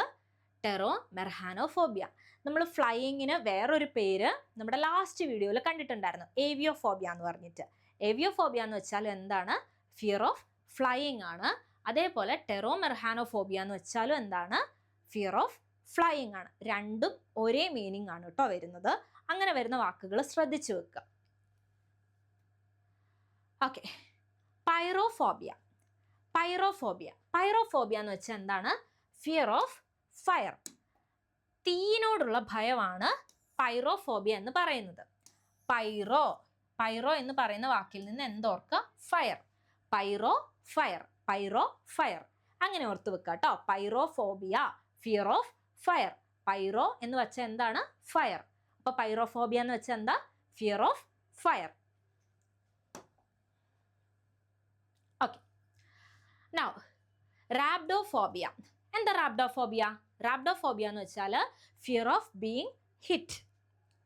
S1: ടെറോമെർഹാനോഫോബിയ. നമ്മൾ ഫ്ലൈയിങ്ങിന് വേറൊരു പേര് നമ്മുടെ ലാസ്റ്റ് വീഡിയോയിൽ കണ്ടിട്ടുണ്ടായിരുന്നു, ഏവിയോഫോബിയ എന്ന് പറഞ്ഞിട്ട്. ഏവിയോഫോബിയ എന്ന് വെച്ചാൽ എന്താണ്? ഫിയർ ഓഫ് ഫ്ലൈയിങ് ആണ്. അതേപോലെ ടെറോമെർഹാനോഫോബിയ എന്ന് വെച്ചാലും എന്താണ്? ഫിയർ ഓഫ് ഫ്ലൈയിങ് ആണ്. രണ്ടും ഒരേ മീനിങ് ആണ് കേട്ടോ വരുന്നത്. അങ്ങനെ വരുന്ന വാക്കുകൾ ശ്രദ്ധിച്ചു വെക്കുക. Okay, pyrophobia. പൈറോഫോബിയ എന്ന് വെച്ചാൽ എന്താണ്? Fear of fire. തീയിനോടുള്ള ഭയമാണ് പൈറോഫോബിയ എന്ന് പറയുന്നത്. പൈറോ എന്ന് പറയുന്ന വാക്കിൽ നിന്ന് എന്തോർക്കുക? ഫയർ. പൈറോ ഫയർ അങ്ങനെ ഓർത്ത് വെക്കുക കേട്ടോ. Pyrophobia, fear of fire. Pyro എന്ന് വെച്ചാൽ എന്താണ്? ഫയർ. അപ്പൊ പൈറോഫോബിയ എന്ന് വെച്ചാൽ എന്താ? Fear of fire. Okay, now rhabdophobia. എന്താ റാബ്ഡോഫോബിയ? റാബ്ഡോഫോബിയ എന്ന് വെച്ചാൽ fear of being hit.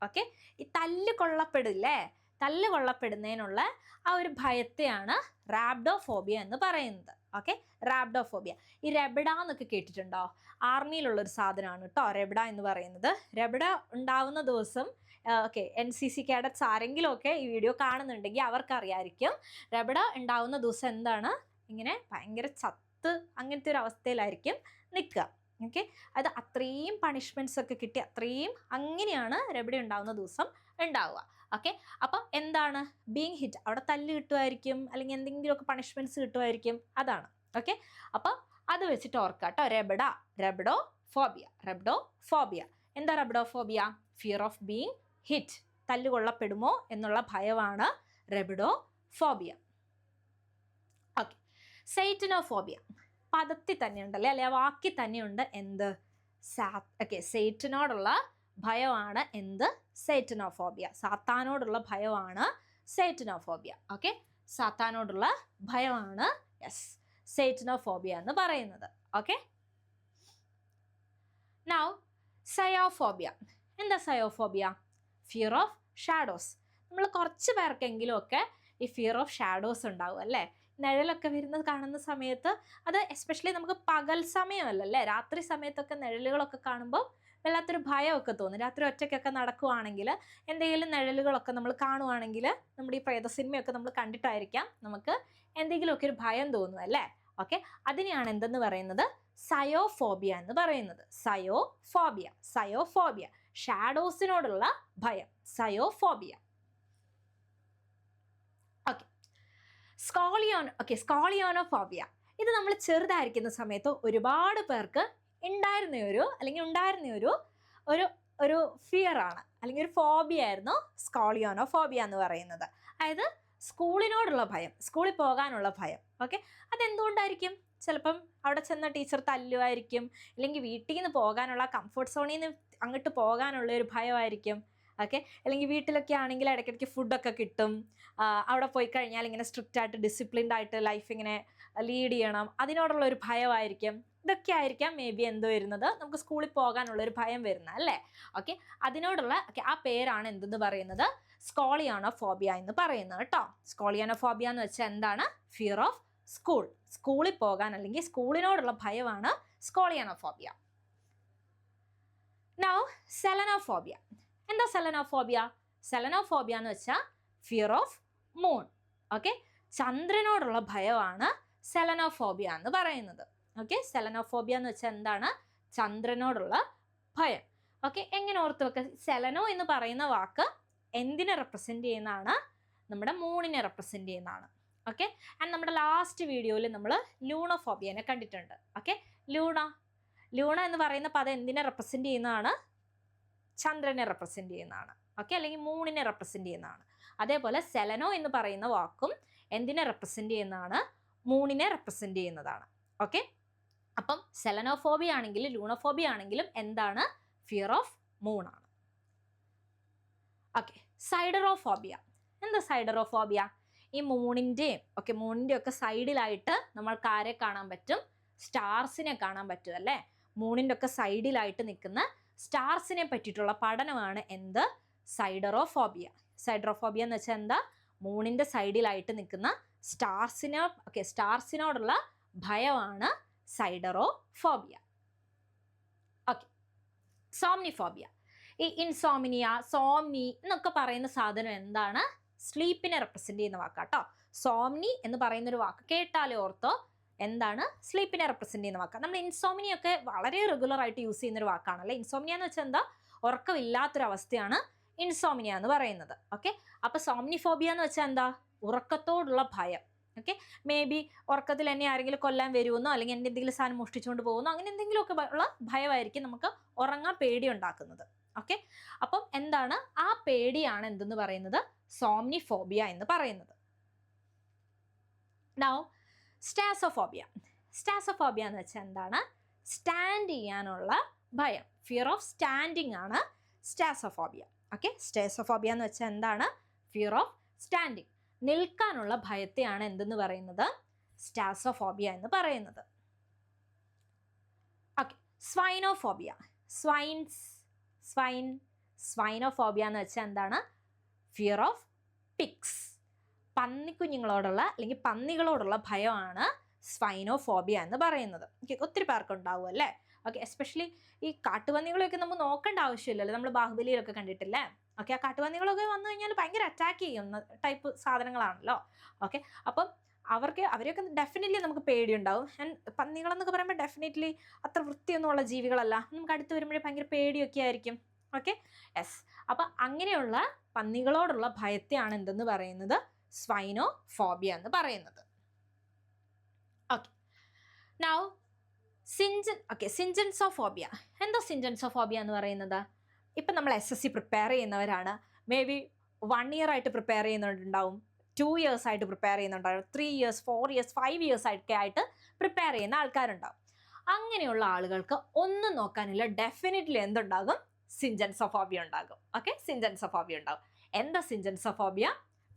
S1: Okay, ഈ തല്ല് കൊള്ളപ്പെടില്ലേ, തല്ല് കൊള്ളപ്പെടുന്നതിനുള്ള ആ ഒരു ഭയത്തെയാണ് റാബ്ഡോഫോബിയ എന്ന് പറയുന്നത്. ഓക്കെ, റാബ്ഡോഫോബിയ. ഈ റെബഡ എന്നൊക്കെ കേട്ടിട്ടുണ്ടോ? ആർമിയിലുള്ളൊരു സാധനമാണ് കേട്ടോ റെബഡ എന്ന് പറയുന്നത്. റെബഡ ഉണ്ടാവുന്ന ദിവസം ഓക്കെ, NCC കേഡറ്റ്സ് ആരെങ്കിലും ഒക്കെ ഈ വീഡിയോ കാണുന്നുണ്ടെങ്കിൽ അവർക്കറിയായിരിക്കും. റെബഡ ഉണ്ടാവുന്ന ദിവസം എന്താണ്? ഇങ്ങനെ ഭയങ്കര ചത്ത് അങ്ങനത്തെ ഒരു അവസ്ഥയിലായിരിക്കും നിൽക്കുക. ഓക്കെ, അത് അത്രയും പണിഷ്മെൻറ്റ്സ് ഒക്കെ കിട്ടി അത്രയും അങ്ങനെയാണ് റെബഡ ഉണ്ടാവുന്ന ദിവസം ഉണ്ടാവുക. ഓക്കെ, അപ്പം എന്താണ്? Being hit. അവിടെ തല്ല് കിട്ടുമായിരിക്കും, അല്ലെങ്കിൽ എന്തെങ്കിലുമൊക്കെ പണിഷ്മെൻറ്റ്സ് കിട്ടുമായിരിക്കും, അതാണ്. ഓക്കെ, അപ്പം അത് വെച്ചിട്ട് ഓർക്കുക കേട്ടോ. റെബ്ഡോഫോബിയ. എന്താ rhabdophobia? Fear of being hit. തല്ല് കൊള്ളപ്പെടുമോ എന്നുള്ള ഭയമാണ് റെബ്ഡോഫോബിയ. ഓക്കെ, സെയ്റ്റനോഫോബിയ. പദത്തിൽ തന്നെ ഉണ്ടല്ലേ, അല്ലെ വാക്കിൽ തന്നെയുണ്ട് എന്ത്? ഓക്കെ, സെയ്റ്റനോടുള്ള ഭയമാണ് എന്ത്? സെയ്റ്റനോഫോബിയ. സാത്താനോടുള്ള ഭയമാണ് സെയ്റ്റനോഫോബിയ. ഓക്കെ, സാത്താനോടുള്ള ഭയമാണ് സെയ്റ്റനോഫോബിയ എന്ന് പറയുന്നത്. Okay, now sciophobia. എന്താ സയോഫോബിയ? Fear of shadows. നമ്മൾ കുറച്ച് പേർക്കെങ്കിലും ഒക്കെ ഈ ഫിയർ ഓഫ് ഷാഡോസ് ഉണ്ടാവും അല്ലേ. നിഴലൊക്കെ വരുന്നത് കാണുന്ന സമയത്ത്, അത് എസ്പെഷ്യലി നമുക്ക് പകൽ സമയമല്ലല്ലേ, രാത്രി സമയത്തൊക്കെ നിഴലുകളൊക്കെ കാണുമ്പോൾ വല്ലാത്തൊരു ഭയമൊക്കെ തോന്നും. രാത്രി ഒറ്റയ്ക്കൊക്കെ നടക്കുവാണെങ്കിൽ എന്തെങ്കിലും നിഴലുകളൊക്കെ നമ്മൾ കാണുവാണെങ്കിൽ, നമ്മുടെ ഈ പ്രേത സിനിമയൊക്കെ നമ്മൾ കണ്ടിട്ടായിരിക്കാം നമുക്ക് എന്തെങ്കിലുമൊക്കെ ഒരു ഭയം തോന്നും അല്ലേ. ഓക്കെ, അതിനെയാണ് എന്തെന്ന് പറയുന്നത്? സയോഫോബിയ എന്ന് പറയുന്നത്. സയോഫോബിയ ഷാഡോസിനോടുള്ള ഭയം, സയോഫോബിയ. ഓക്കെ, സ്കോളിയോനോഫോബിയ. ഇത് നമ്മൾ ചെറുതായിരിക്കുന്ന സമയത്ത് ഒരുപാട് പേർക്ക് ഉണ്ടായിരുന്ന ഒരു ഫിയർ ആണ്, അല്ലെങ്കിൽ ഒരു ഫോബിയ ആയിരുന്നു സ്കോളിയോനോഫോബിയ എന്ന് പറയുന്നത്. അതായത് സ്കൂളിനോടുള്ള ഭയം, സ്കൂളിൽ പോകാനുള്ള ഭയം. ഓക്കെ, അതെന്തുകൊണ്ടായിരിക്കും? ചിലപ്പം അവിടെ ചെന്ന ടീച്ചർ തല്ലുമായിരിക്കും, അല്ലെങ്കിൽ വീട്ടിൽ നിന്ന് പോകാനുള്ള, കംഫർട്ട് സോണിൽ നിന്ന് അങ്ങോട്ട് പോകാനുള്ള ഒരു ഭയമായിരിക്കും. ഓക്കെ, അല്ലെങ്കിൽ വീട്ടിലൊക്കെ ആണെങ്കിൽ ഇടയ്ക്കിടയ്ക്ക് ഫുഡൊക്കെ കിട്ടും, അവിടെ പോയി കഴിഞ്ഞാൽ ഇങ്ങനെ സ്ട്രിക്റ്റ് ആയിട്ട് ഡിസിപ്ലിൻഡ് ആയിട്ട് ലൈഫ് ഇങ്ങനെ ലീഡ് ചെയ്യണം, അതിനോടുള്ള ഒരു ഭയമായിരിക്കും. ഇതൊക്കെ ആയിരിക്കാം മേ ബി എന്ത് വരുന്നത്, നമുക്ക് സ്കൂളിൽ പോകാനുള്ള ഒരു ഭയം വരുന്നത് അല്ലേ. ഓക്കെ, അതിനോടുള്ള ആ പേരാണ് എന്തെന്ന് പറയുന്നത്? സ്കോളിയോനോഫോബിയ എന്ന് പറയുന്നത് കേട്ടോ. സ്കോളിയോനോഫോബിയ എന്ന് വെച്ചാൽ എന്താണ്? ഫിയർ ഓഫ് സ്കൂൾ, സ്കൂളിൽ പോകാൻ അല്ലെങ്കിൽ സ്കൂളിനോടുള്ള ഭയമാണ് സ്കോളിയോനോഫോബിയ. നൗ സെലനോഫോബിയ. എന്താ സെലനോഫോബിയ? സെലനോഫോബിയ എന്ന് വെച്ചാൽ ഫിയർ ഓഫ് മൂൺ. ഓക്കെ, ചന്ദ്രനോടുള്ള ഭയമാണ് സെലനോഫോബിയ എന്ന് പറയുന്നത്. ഓക്കെ, സെലനോഫോബിയ എന്ന് വെച്ചാൽ എന്താണ്? ചന്ദ്രനോടുള്ള ഭയം. ഓക്കെ, എങ്ങനെ ഓർത്ത് വെക്കുക? സെലനോ എന്ന് പറയുന്ന വാക്ക് എന്തിനെ റെപ്രസെന്റ് ചെയ്യുന്നതാണ്? നമ്മുടെ മൂണിനെ റെപ്രസെന്റ് ചെയ്യുന്നതാണ്. ഓക്കെ, ആൻഡ് നമ്മുടെ ലാസ്റ്റ് വീഡിയോയിൽ നമ്മൾ ലൂണോഫോബിയനെ കണ്ടിട്ടുണ്ട്. ഓക്കെ, ലൂണ എന്ന് പറയുന്ന പദം എന്തിനെ റെപ്രസെന്റ് ചെയ്യുന്നതാണ്? ചന്ദ്രനെ റെപ്രസെന്റ് ചെയ്യുന്നതാണ്. ഓക്കെ, അല്ലെങ്കിൽ മൂണിനെ റെപ്രസെന്റ് ചെയ്യുന്നതാണ്. അതേപോലെ സെലനോ എന്ന് പറയുന്ന വാക്കും എന്തിനെ റെപ്രസെന്റ് ചെയ്യുന്നതാണ്? മൂണിനെ റെപ്രസെന്റ് ചെയ്യുന്നതാണ്. ഓക്കെ, അപ്പം സെലനോഫോബിയ ആണെങ്കിലും ലൂണോഫോബിയ ആണെങ്കിലും എന്താണ്? ഫിയർ ഓഫ് മൂൺ ആണ്. ഓക്കെ, സൈഡറോഫോബിയ. എന്താ സൈഡറോഫോബിയ? ഈ മൂണിൻ്റെയും ഒക്കെ സൈഡിലായിട്ട് നമ്മൾക്ക് ആരെ കാണാൻ പറ്റും? സ്റ്റാർസിനെ കാണാൻ പറ്റും അല്ലേ. മൂണിൻ്റെ ഒക്കെ സൈഡിലായിട്ട് നിൽക്കുന്ന സ്റ്റാർസിനെ പറ്റിയിട്ടുള്ള പഠനമാണ് എന്ത്? സൈഡറോഫോബിയ. സൈഡറോഫോബിയ എന്ന് വെച്ചാൽ എന്താ? മൂണിൻ്റെ സൈഡിലായിട്ട് നിൽക്കുന്ന സ്റ്റാർസിനോടുള്ള ഭയമാണ് സൈഡറോഫോബിയ. ഓക്കെ, സോംനിഫോബിയ. ഈ ഇൻസോമിനിയ, സോംനി എന്നൊക്കെ പറയുന്ന സാധനം എന്താണ്? സ്ലീപ്പിനെ റെപ്രസെന്റ് ചെയ്യുന്ന വാക്കാട്ടോ. സോംനി എന്ന് പറയുന്ന ഒരു വാക്ക് കേട്ടാലേ ഓർത്തോ, എന്താണ്? സ്ലീപ്പിനെ റെപ്രസെന്റ് ചെയ്യുന്ന വാക്കാണ്. നമ്മൾ ഇൻസോമിനിയ ഒക്കെ വളരെ റെഗുലർ ആയിട്ട് യൂസ് ചെയ്യുന്ന ഒരു വാക്കാണല്ലേ. ഇൻസോമിനിയ എന്ന് വെച്ചാൽ എന്താ? ഉറക്കമില്ലാത്തൊരവസ്ഥയാണ് ഇൻസോമിനിയ എന്ന് പറയുന്നത്. ഓക്കെ, അപ്പൊ സോംനിഫോബിയ എന്ന് വെച്ചാൽ എന്താ? ഉറക്കത്തോടുള്ള ഭയം. ഓക്കെ, മേ ബി ഉറക്കത്തിൽ എന്നെ ആരെങ്കിലും കൊല്ലാൻ വരുമെന്നോ, അല്ലെങ്കിൽ എന്നെ എന്തെങ്കിലും സാധനം മോഷ്ടിച്ചുകൊണ്ട് പോകുന്നോ, അങ്ങനെ എന്തെങ്കിലുമൊക്കെ ഉള്ള ഭയമായിരിക്കും നമുക്ക് ഉറങ്ങാൻ പേടി ഉണ്ടാക്കുന്നത്. ഓക്കെ, അപ്പം എന്താണ്? ആ പേടിയാണ് എന്തെന്ന് പറയുന്നത്? സോംനിഫോബിയ എന്ന് പറയുന്നത്. നൗ സ്റ്റാസോഫോബിയ. സ്റ്റാസോഫോബിയ എന്ന് വെച്ചാൽ എന്താണ്? സ്റ്റാൻഡ് ചെയ്യാനുള്ള ഭയം, ഫിയർ ഓഫ് സ്റ്റാൻഡിങ് ആണ് സ്റ്റാസോഫോബിയ. ഓക്കെ, സ്റ്റാസോഫോബിയ എന്ന് വെച്ചാൽ എന്താണ്? ഫിയർ ഓഫ് സ്റ്റാൻഡിങ്, നിൽക്കാനുള്ള ഭയത്തെയാണ് എന്തെന്ന് പറയുന്നത്? സ്റ്റാസോഫോബിയ എന്ന് പറയുന്നത്. ഓക്കെ, സ്വൈനോഫോബിയ. സ്വൈനോഫോബിയ എന്ന് വെച്ചാൽ എന്താണ്? ഫിയർ ഓഫ് പിഗ്സ്, പന്നിക്കുഞ്ഞുങ്ങളോടുള്ള അല്ലെങ്കിൽ പന്നികളോടുള്ള ഭയമാണ് സ്വൈനോഫോബിയ എന്ന് പറയുന്നത്. ഒത്തിരി പേർക്ക് ഉണ്ടാവും അല്ലേ. ഓക്കെ, എസ്പെഷ്യലി ഈ കാട്ടുപന്നികളെയൊക്കെ നമ്മൾ നോക്കേണ്ട ആവശ്യമില്ലല്ലോ. നമ്മൾ ബാഹുബലിയിലൊക്കെ കണ്ടിട്ടില്ലേ. ഓക്കെ, ആ കാട്ടുപന്നികളൊക്കെ വന്നു കഴിഞ്ഞാൽ ഭയങ്കര അറ്റാക്ക് ചെയ്യുന്ന ടൈപ്പ് സാധനങ്ങളാണല്ലോ. ഓക്കെ, അപ്പം അവരെയൊക്കെ ഡെഫിനറ്റ്ലി നമുക്ക് പേടിയുണ്ടാവും. ആൻഡ് പന്നികളെന്നൊക്കെ പറയുമ്പോൾ ഡെഫിനറ്റ്ലി അത്ര വൃത്തിയൊന്നുമുള്ള ജീവികളല്ല, നമുക്ക് അടുത്ത് വരുമ്പോഴേ ഭയങ്കര പേടിയൊക്കെ ആയിരിക്കും. Okay, yes. അപ്പം അങ്ങനെയുള്ള പന്നികളോടുള്ള ഭയത്തെയാണ് എന്തെന്ന് പറയുന്നത്? സ്വൈനോഫോബിയ എന്ന് പറയുന്നത്. Okay, now syngenesophobia. എന്താ സിൻജൻസോഫോബിയ എന്ന് പറയുന്നത്? ഇപ്പം നമ്മൾ SSC പ്രിപ്പയർ ചെയ്യുന്നവരാണ്. മേ ബി 1 year ആയിട്ട് പ്രിപ്പയർ ചെയ്യുന്നുണ്ടാവും, 2 years ആയിട്ട് പ്രിപ്പയർ ചെയ്യുന്നുണ്ടാവും, 3 years, 4 years, 5 years ആയിട്ട് പ്രിപ്പയർ ചെയ്യുന്ന ആൾക്കാരുണ്ടാവും. അങ്ങനെയുള്ള ആളുകൾക്ക് ഒന്നും നോക്കാനില്ല, ഡെഫിനറ്റ്ലി എന്തുണ്ടാകും? സിൻജൻസോഫോബിയ ഉണ്ടാകും. ഓക്കെ, സിൻജൻസോഫോബിയ ഉണ്ടാകും. എന്താ സിൻജൻസോഫോബിയ?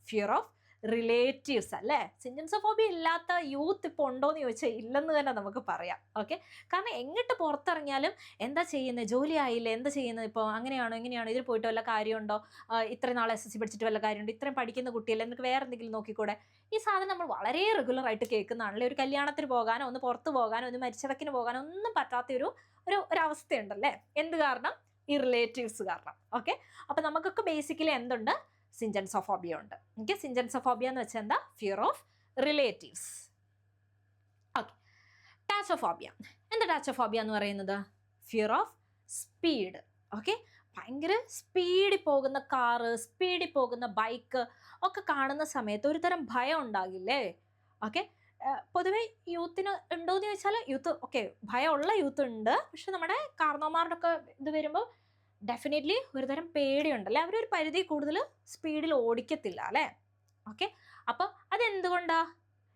S1: ഫിയർ ഓഫ് റിലേറ്റീവ്സ് അല്ലേ. സിൻജൻസോഫോബിയ ഇല്ലാത്ത യൂത്ത് ഇപ്പോൾ ഉണ്ടോ എന്ന് ചോദിച്ചാൽ ഇല്ലെന്ന് തന്നെ നമുക്ക് പറയാം. ഓക്കെ, കാരണം എങ്ങോട്ട് പുറത്തിറങ്ങിയാലും എന്താ ചെയ്യുന്നത്? ജോലി ആയില്ലേ, എന്താ ചെയ്യുന്നത്? ഇപ്പോൾ അങ്ങനെയാണോ ഇങ്ങനെയാണോ, ഇതിൽ പോയിട്ട് വല്ല കാര്യമുണ്ടോ? ഇത്രയും നാൾ SSC പഠിച്ചിട്ട് വല്ല കാര്യമുണ്ടോ? ഇത്രയും പഠിക്കുന്ന കുട്ടിയല്ലേ, എനിക്ക് വേറെ എന്തെങ്കിലും നോക്കിക്കൂടെ? ഈ സാധനം നമ്മൾ വളരെ റെഗുലർ ആയിട്ട് കേൾക്കുന്നതാണല്ലേ. ഒരു കല്യാണത്തിന് പോകാനോ, ഒന്ന് പുറത്ത് പോകാനോ, ഒന്ന് മരിച്ചടക്കിന് പോകാനോ ഒന്നും പറ്റാത്ത ഒരു അവസ്ഥയുണ്ടല്ലേ. എന്ത് കാരണം? ഈ റിലേറ്റീവ്സ് കാരണം. ഓക്കെ, അപ്പം നമുക്കൊക്കെ ബേസിക്കലി എന്തുണ്ട്? സിൻജൻസോഫോബിയ ഉണ്ട്. ഓക്കെ, സിൻജൻസോഫോബിയ എന്ന് വെച്ചാൽ എന്താ? Fear of relatives. ഓക്കെ, ടാച്ചോഫോബിയ. എന്താ ടാച്ചോഫോബിയ എന്ന് പറയുന്നത്? Fear of speed. ഓക്കെ, ഭയങ്കര സ്പീഡിൽ പോകുന്ന കാറ്, സ്പീഡിൽ പോകുന്ന ബൈക്ക് ഒക്കെ കാണുന്ന സമയത്ത് ഒരു തരം ഭയം ഉണ്ടാകില്ലേ? ഓക്കെ, പൊതുവെ യൂത്തിന് ഉണ്ടോയെന്ന് ചോദിച്ചാൽ യൂത്ത് ഓക്കെ ഭയമുള്ള യൂത്ത് ഉണ്ട്. പക്ഷെ നമ്മുടെ കാർന്നോമാരുടെ ഒക്കെ ഇത് വരുമ്പോൾ ഡെഫിനറ്റ്ലി ഒരുതരം പേടിയുണ്ടല്ലേ, അവരൊരു പരിധി കൂടുതൽ സ്പീഡിൽ ഓടിക്കത്തില്ല അല്ലേ? ഓക്കെ, അപ്പോൾ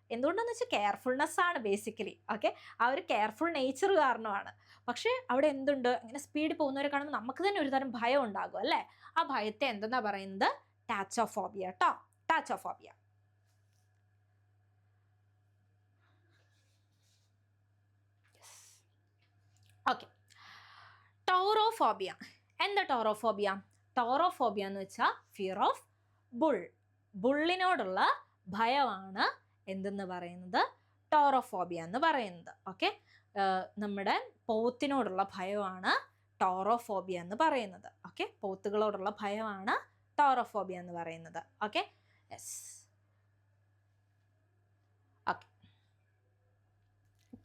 S1: എന്തുകൊണ്ടാന്ന് വെച്ചാൽ കെയർഫുൾനെസ് ആണ് ബേസിക്കലി. ഓക്കെ, ആ ഒരു കെയർഫുൾ നേച്ചർ കാരണമാണ്. പക്ഷേ അവിടെ എന്തുണ്ട്, ഇങ്ങനെ സ്പീഡിൽ പോകുന്നവരെ കാണുമ്പോൾ നമുക്ക് തന്നെ ഒരു തരം ഭയം ഉണ്ടാകും അല്ലേ? ആ ഭയത്തെ എന്തെന്നാ പറയുന്നത്? ടാച്ചോഫോബിയ കേട്ടോ, ടാച്ചോഫോബിയ. ഓക്കെ, ടോറോഫോബിയ. എന്താ ടോറോഫോബിയ? ടോറോഫോബിയ എന്ന് വെച്ചാൽ ഫിയർ ഓഫ് ബുൾ. ബുള്ളിനോടുള്ള ഭയമാണ് എന്തെന്ന് പറയുന്നത്? ടോറോഫോബിയ എന്ന് പറയുന്നത്. ഓക്കെ, നമ്മുടെ പോത്തിനോടുള്ള ഭയമാണ് ടോറോഫോബിയ എന്ന് പറയുന്നത്. ഓക്കെ, പോത്തുകളോടുള്ള ഭയമാണ് ടോറോഫോബിയ എന്ന് പറയുന്നത്. Okay, yes. ഓക്കെ,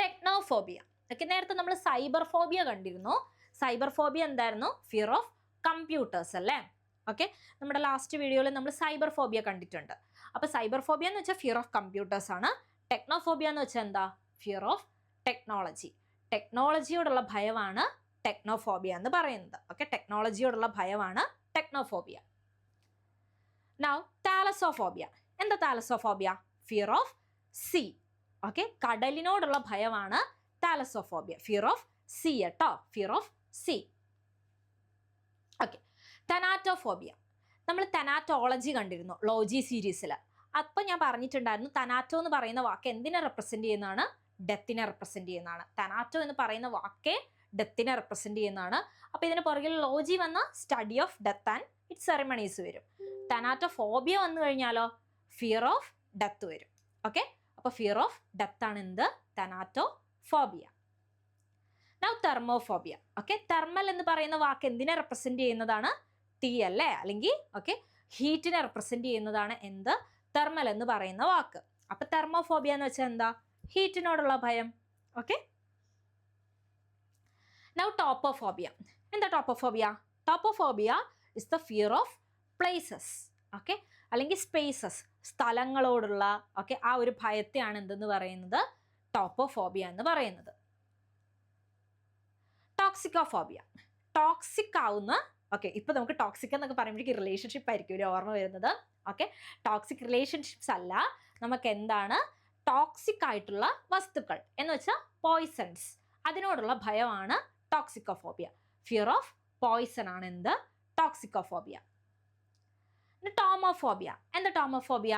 S1: ടെക്നോഫോബിയ. ഓക്കെ, നേരത്തെ നമ്മൾ സൈബർ ഫോബിയ കണ്ടിരുന്നു. സൈബർ ഫോബിയ എന്തായിരുന്നു? ഫിയർ ഓഫ് കമ്പ്യൂട്ടേഴ്സ് അല്ലേ? ഓക്കെ, നമ്മുടെ ലാസ്റ്റ് വീഡിയോയിൽ നമ്മൾ സൈബർ ഫോബിയ കണ്ടിട്ടുണ്ട്. അപ്പോൾ സൈബർ ഫോബിയ എന്ന് വെച്ചാൽ ഫിയർ ഓഫ് കമ്പ്യൂട്ടേഴ്സ് ആണ്. ടെക്നോഫോബിയ എന്ന് വെച്ചാൽ എന്താ? Fear of technology. ടെക്നോളജിയോടുള്ള ഭയമാണ് ടെക്നോഫോബിയ എന്ന് പറയുന്നത്. ഓക്കെ, ടെക്നോളജിയോടുള്ള ഭയമാണ് ടെക്നോഫോബിയ. Now thalassophobia. എന്താ thalassophobia? Fear of sea. Okay, കടലിനോടുള്ള ഭയമാണ് താലസോഫോബിയ. ഫിയർ ഓഫ് സീ കേട്ടോ, fear of sea. Okay, thanatophobia. നമ്മൾ തനാറ്റോളജി കണ്ടിരുന്നു ലോജി സീരീസിൽ. അപ്പം ഞാൻ പറഞ്ഞിട്ടുണ്ടായിരുന്നു തനാറ്റോ എന്ന് പറയുന്ന വാക്ക് എന്തിനെ റെപ്രസെന്റ് ചെയ്യുന്നതാണ്? ഡെത്തിനെ റെപ്രസെന്റ് ചെയ്യുന്നതാണ്. തനാറ്റോ എന്ന് പറയുന്ന വാക്കേ ഡെത്തിനെ റെപ്രസെന്റ് ചെയ്യുന്നതാണ്. അപ്പോൾ ഇതിന് പുറകിൽ ലോജി വന്ന study of death and it's ceremonies വരും. തനാറ്റോഫോബിയ വന്നു കഴിഞ്ഞാലോ ഫിയർ ഓഫ് ഡെത്ത് വരും. ഓക്കെ, അപ്പോൾ ഫിയർ ഓഫ് ഡെത്ത് ആണ് എന്ത്? തനാറ്റോഫോബിയ. നൗ തെർമോഫോബിയ. ഓക്കെ, തെർമൽ എന്ന് പറയുന്ന വാക്ക് എന്തിനെ റെപ്രസെന്റ് ചെയ്യുന്നതാണ്? തീ അല്ലേ? അല്ലെങ്കിൽ ഓക്കെ ഹീറ്റിനെ റെപ്രസെന്റ് ചെയ്യുന്നതാണ് എന്ത്? തെർമൽ എന്ന് പറയുന്ന വാക്ക്. അപ്പൊ തെർമോഫോബിയ എന്ന് വെച്ചാൽ എന്താ? ഹീറ്റിനോടുള്ള ഭയം. Okay, now topophobia. എന്താ topophobia? Topophobia is the fear of places. Okay, അല്ലെങ്കിൽ സ്പേസസ്, സ്ഥലങ്ങളോടുള്ള ഓക്കെ ആ ഒരു ഭയത്തെയാണ് എന്തെന്ന് പറയുന്നത്? ടോപ്പോഫോബിയ എന്ന് പറയുന്നത്. ടോക്സിക്കോഫോബിയ. ടോക്സിക് ആവുന്ന ഓക്കെ, ഇപ്പൊ നമുക്ക് ടോക്സിക് എന്നൊക്കെ പറയുമ്പോഴേക്ക് റിലേഷൻഷിപ്പ് ആയിരിക്കും ഒരു ഓർമ്മ വരുന്നത്. ഓക്കെ, ടോക്സിക് റിലേഷൻഷിപ്സ് അല്ല, നമുക്ക് എന്താണ് ടോക്സിക് ആയിട്ടുള്ള വസ്തുക്കൾ എന്ന് വെച്ചാൽ പോയിസൺസ്, അതിനോടുള്ള ഭയമാണ് ടോക്സിക്കോഫോബിയ. ഫിയർ ഓഫ് പോയിസൺ ആണ് എന്ത്? ടോക്സിക്കോഫോബിയ. ടോമോഫോബിയ. എന്താ ടോമോഫോബിയ?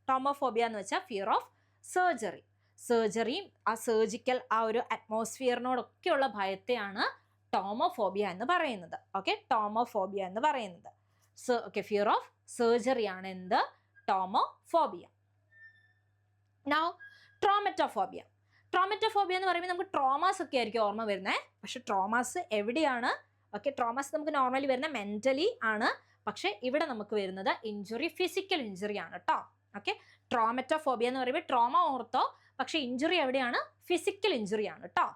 S1: ടോമോഫോബിയ എന്ന് വെച്ചാൽ ഫിയർ ഓഫ് സർജറി. സർജറിയും ആ സർജിക്കൽ ആ ഒരു അറ്റ്മോസ്ഫിയറിനോടൊക്കെയുള്ള ഭയത്തെയാണ് ടോമോഫോബിയ എന്ന് പറയുന്നത്. ഓക്കെ, ടോമോഫോബിയ എന്ന് പറയുന്നത്. ഓക്കെ, ഫിയർ ഓഫ് സർജറി ആണ് എന്ത്? ടോമോഫോബിയ. നൗ ട്രോമറ്റോഫോബിയ. ട്രോമറ്റോഫോബിയ എന്ന് പറയുമ്പോൾ നമുക്ക് ട്രോമാസ് ഒക്കെ ആയിരിക്കും ഓർമ്മ വരുന്നത്. പക്ഷെ ട്രോമാസ് എവിടെയാണ്? ഓക്കെ, ട്രോമാസ് നമുക്ക് നോർമലി വരുന്ന മെന്റലി ആണ്. പക്ഷെ ഇവിടെ നമുക്ക് വരുന്നത് ഇഞ്ചുറി, ഫിസിക്കൽ ഇഞ്ചുറി ആണ് കേട്ടോ. ഓക്കെ, ട്രോമറ്റോഫോബിയ എന്ന് പറയുമ്പോൾ ട്രോമ ഓർത്തോ, പക്ഷെ ഇഞ്ചുറി എവിടെയാണ്? ഫിസിക്കൽ ഇഞ്ചുറി ആണ് കേട്ടോ.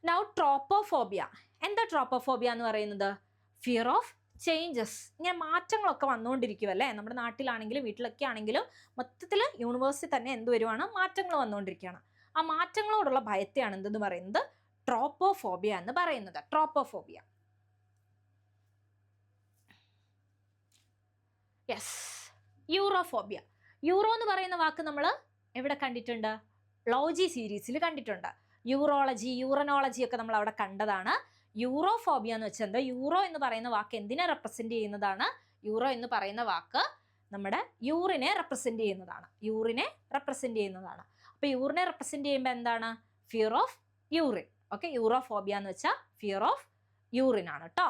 S1: നൗ ട്രോപ്പോഫോബിയ. എന്താ ട്രോപ്പോഫോബിയ എന്ന് പറയുന്നത്? Fear of changes. ഇങ്ങനെ മാറ്റങ്ങളൊക്കെ വന്നുകൊണ്ടിരിക്കുമല്ലേ, നമ്മുടെ നാട്ടിലാണെങ്കിലും വീട്ടിലൊക്കെ ആണെങ്കിലും മൊത്തത്തിൽ യൂണിവേഴ്സിൽ തന്നെ എന്ത് വരുവാണ്? മാറ്റങ്ങൾ വന്നുകൊണ്ടിരിക്കുകയാണ്. ആ മാറ്റങ്ങളോടുള്ള ഭയത്തെയാണ് എന്തെന്ന് പറയുന്നത്? ട്രോപ്പോഫോബിയ എന്ന് പറയുന്നത്. ട്രോപ്പോഫോബിയ. യെസ്, യൂറോഫോബിയ. യൂറോ എന്ന് പറയുന്ന വാക്ക് നമ്മൾ എവിടെ കണ്ടിട്ടുണ്ട്? ലോജി സീരീസിൽ കണ്ടിട്ടുണ്ട്. യൂറോളജി, യൂറനോളജി ഒക്കെ നമ്മൾ അവിടെ കണ്ടതാണ്. യൂറോഫോബിയ എന്ന് വെച്ചാൽ എന്താ? യൂറോ എന്ന് പറയുന്ന വാക്ക് എന്തിനെ റെപ്രസെന്റ് ചെയ്യുന്നതാണ്? യൂറോ എന്ന് പറയുന്ന വാക്ക് നമ്മുടെ യൂറിനെ റെപ്രസെന്റ് ചെയ്യുന്നതാണ്. യൂറിനെ റെപ്രസെന്റ് ചെയ്യുന്നതാണ്. അപ്പൊ യൂറിനെ റെപ്രസെന്റ് ചെയ്യുമ്പോൾ എന്താണ്? Fear of urine. ഓക്കെ, യൂറോഫോബിയ എന്ന് വെച്ചാൽ ഫിയർ ഓഫ് യൂറിൻ ആണ് കേട്ടോ.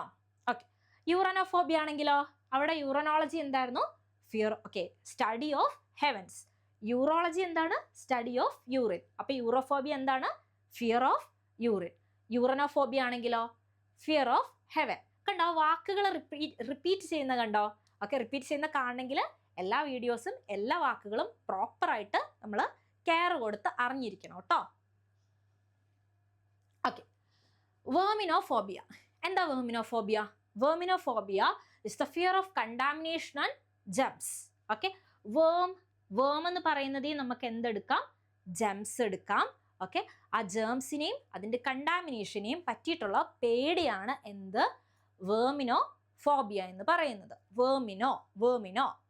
S1: ഓക്കെ, യൂറനോഫോബിയ ആണെങ്കിലോ അവിടെ യൂറനോളജി എന്തായിരുന്നു? Fear okay study of heavens. Urology എന്താണ്? Study of urine. അപ്പൊ യൂറോഫോബിയ എന്താണ്? Fear of urine. യൂറനോഫോബിയ ആണെങ്കിലോ ഫിയർ ഓഫ് ഹെവൻ. കണ്ടോ, വാക്കുകൾ റിപ്പീറ്റ് ചെയ്യുന്ന കണ്ടോ? ഓക്കെ, റിപ്പീറ്റ് ചെയ്യുന്ന കാണണമെങ്കിൽ എല്ലാ വീഡിയോസും എല്ലാ വാക്കുകളും പ്രോപ്പറായിട്ട് നമ്മൾ കെയർ കൊടുത്ത് അറിഞ്ഞിരിക്കണം കേട്ടോ. Okay, verminophobia. എന്താ verminophobia? Verminophobia is the fear of contamination and germs. Okay, worm എന്ന് പറയുന്നത് നമുക്ക് എന്തെടുക്കാം? ജംസ് എടുക്കാം. ഓക്കെ, ആ ജേംസിനെയും അതിൻ്റെ കണ്ടാമിനേഷനെയും പറ്റിയിട്ടുള്ള പേടിയാണ് എന്ത്? വെർമിനോഫോബിയ എന്ന് പറയുന്നത്. വേർമിനോ.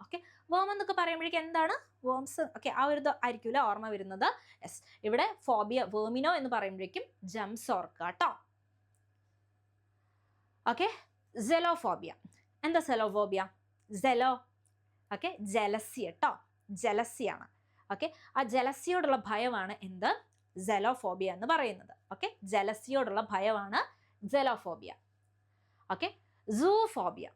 S1: ഓക്കെ, വേം എന്നൊക്കെ പറയുമ്പോഴേക്കും എന്താണ്? വേംസ്. ഓക്കെ, ആ ഒരു ഇത് ആയിരിക്കില്ല ഓർമ്മ വരുന്നത്. യെസ്, ഇവിടെ ഫോബിയ വെർമിനോ എന്ന് പറയുമ്പോഴേക്കും ജംസ് ഓർക്കുക കേട്ടോ. ഓക്കെ, സെലോഫോബിയ. എന്താ സെലോഫോബിയ? സെലോ. ഓക്കെ, ജലസി കേട്ടോ, ജലസിയാണ്. ഓക്കെ, ആ ജലസിയോടുള്ള ഭയമാണ് എന്ത്? സെലോഫോബിയ എന്ന് പറയുന്നത്. ഓക്കെ, ജലസിയോടുള്ള ഭയമാണ് സെലോഫോബിയ. Okay, zoophobia.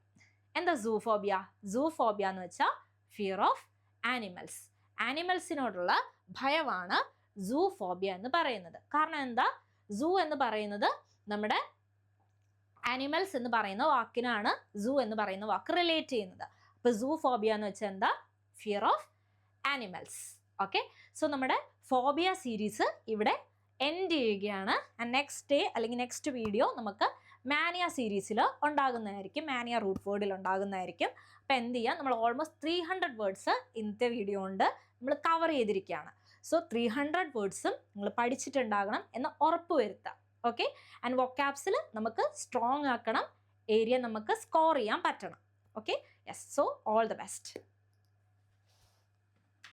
S1: എന്താ സൂഫോബിയ? സൂഫോബിയ എന്ന് വെച്ചാൽ ഫിയർ ഓഫ് ആനിമൽസ്. ആനിമൽസിനോടുള്ള ഭയമാണ് സൂഫോബിയ എന്ന് പറയുന്നത്. കാരണം എന്താ? സൂ എന്ന് പറയുന്നത് നമ്മുടെ ആനിമൽസ് എന്ന് പറയുന്ന വാക്കിനാണ് സൂ എന്ന് പറയുന്ന വാക്ക് റിലേറ്റ് ചെയ്യുന്നത്. അപ്പോൾ സൂഫോബിയ എന്ന് വെച്ചാൽ എന്താ? Fear of animals. Okay, so നമ്മുടെ ഫോബിയ സീരീസ് ഇവിടെ എൻഡ് ചെയ്യുകയാണ്. ആൻഡ് നെക്സ്റ്റ് ഡേ അല്ലെങ്കിൽ നെക്സ്റ്റ് വീഡിയോ നമുക്ക് മാനിയ സീരീസിൽ ഉണ്ടാകുന്നതായിരിക്കും, മാനിയ റൂട്ട് വേർഡിൽ ഉണ്ടാകുന്നതായിരിക്കും. അപ്പോൾ എന്ത് ചെയ്യുക, നമ്മൾ ഓൾമോസ്റ്റ് 300 വേർഡ്സ് ഇന്നത്തെ വീഡിയോ കൊണ്ട് നമ്മൾ കവർ ചെയ്തിരിക്കുകയാണ്. സോ 300 വേർഡ്സും നിങ്ങൾ പഠിച്ചിട്ടുണ്ടാകണം എന്ന് ഉറപ്പ് വരുത്തുക. ഓക്കെ, ആൻഡ് വൊക്കാബ്സിൽ നമുക്ക് സ്ട്രോങ് ആക്കണം, ഏരിയ നമുക്ക് സ്കോർ ചെയ്യാൻ പറ്റണം. Okay, yes, so all the best.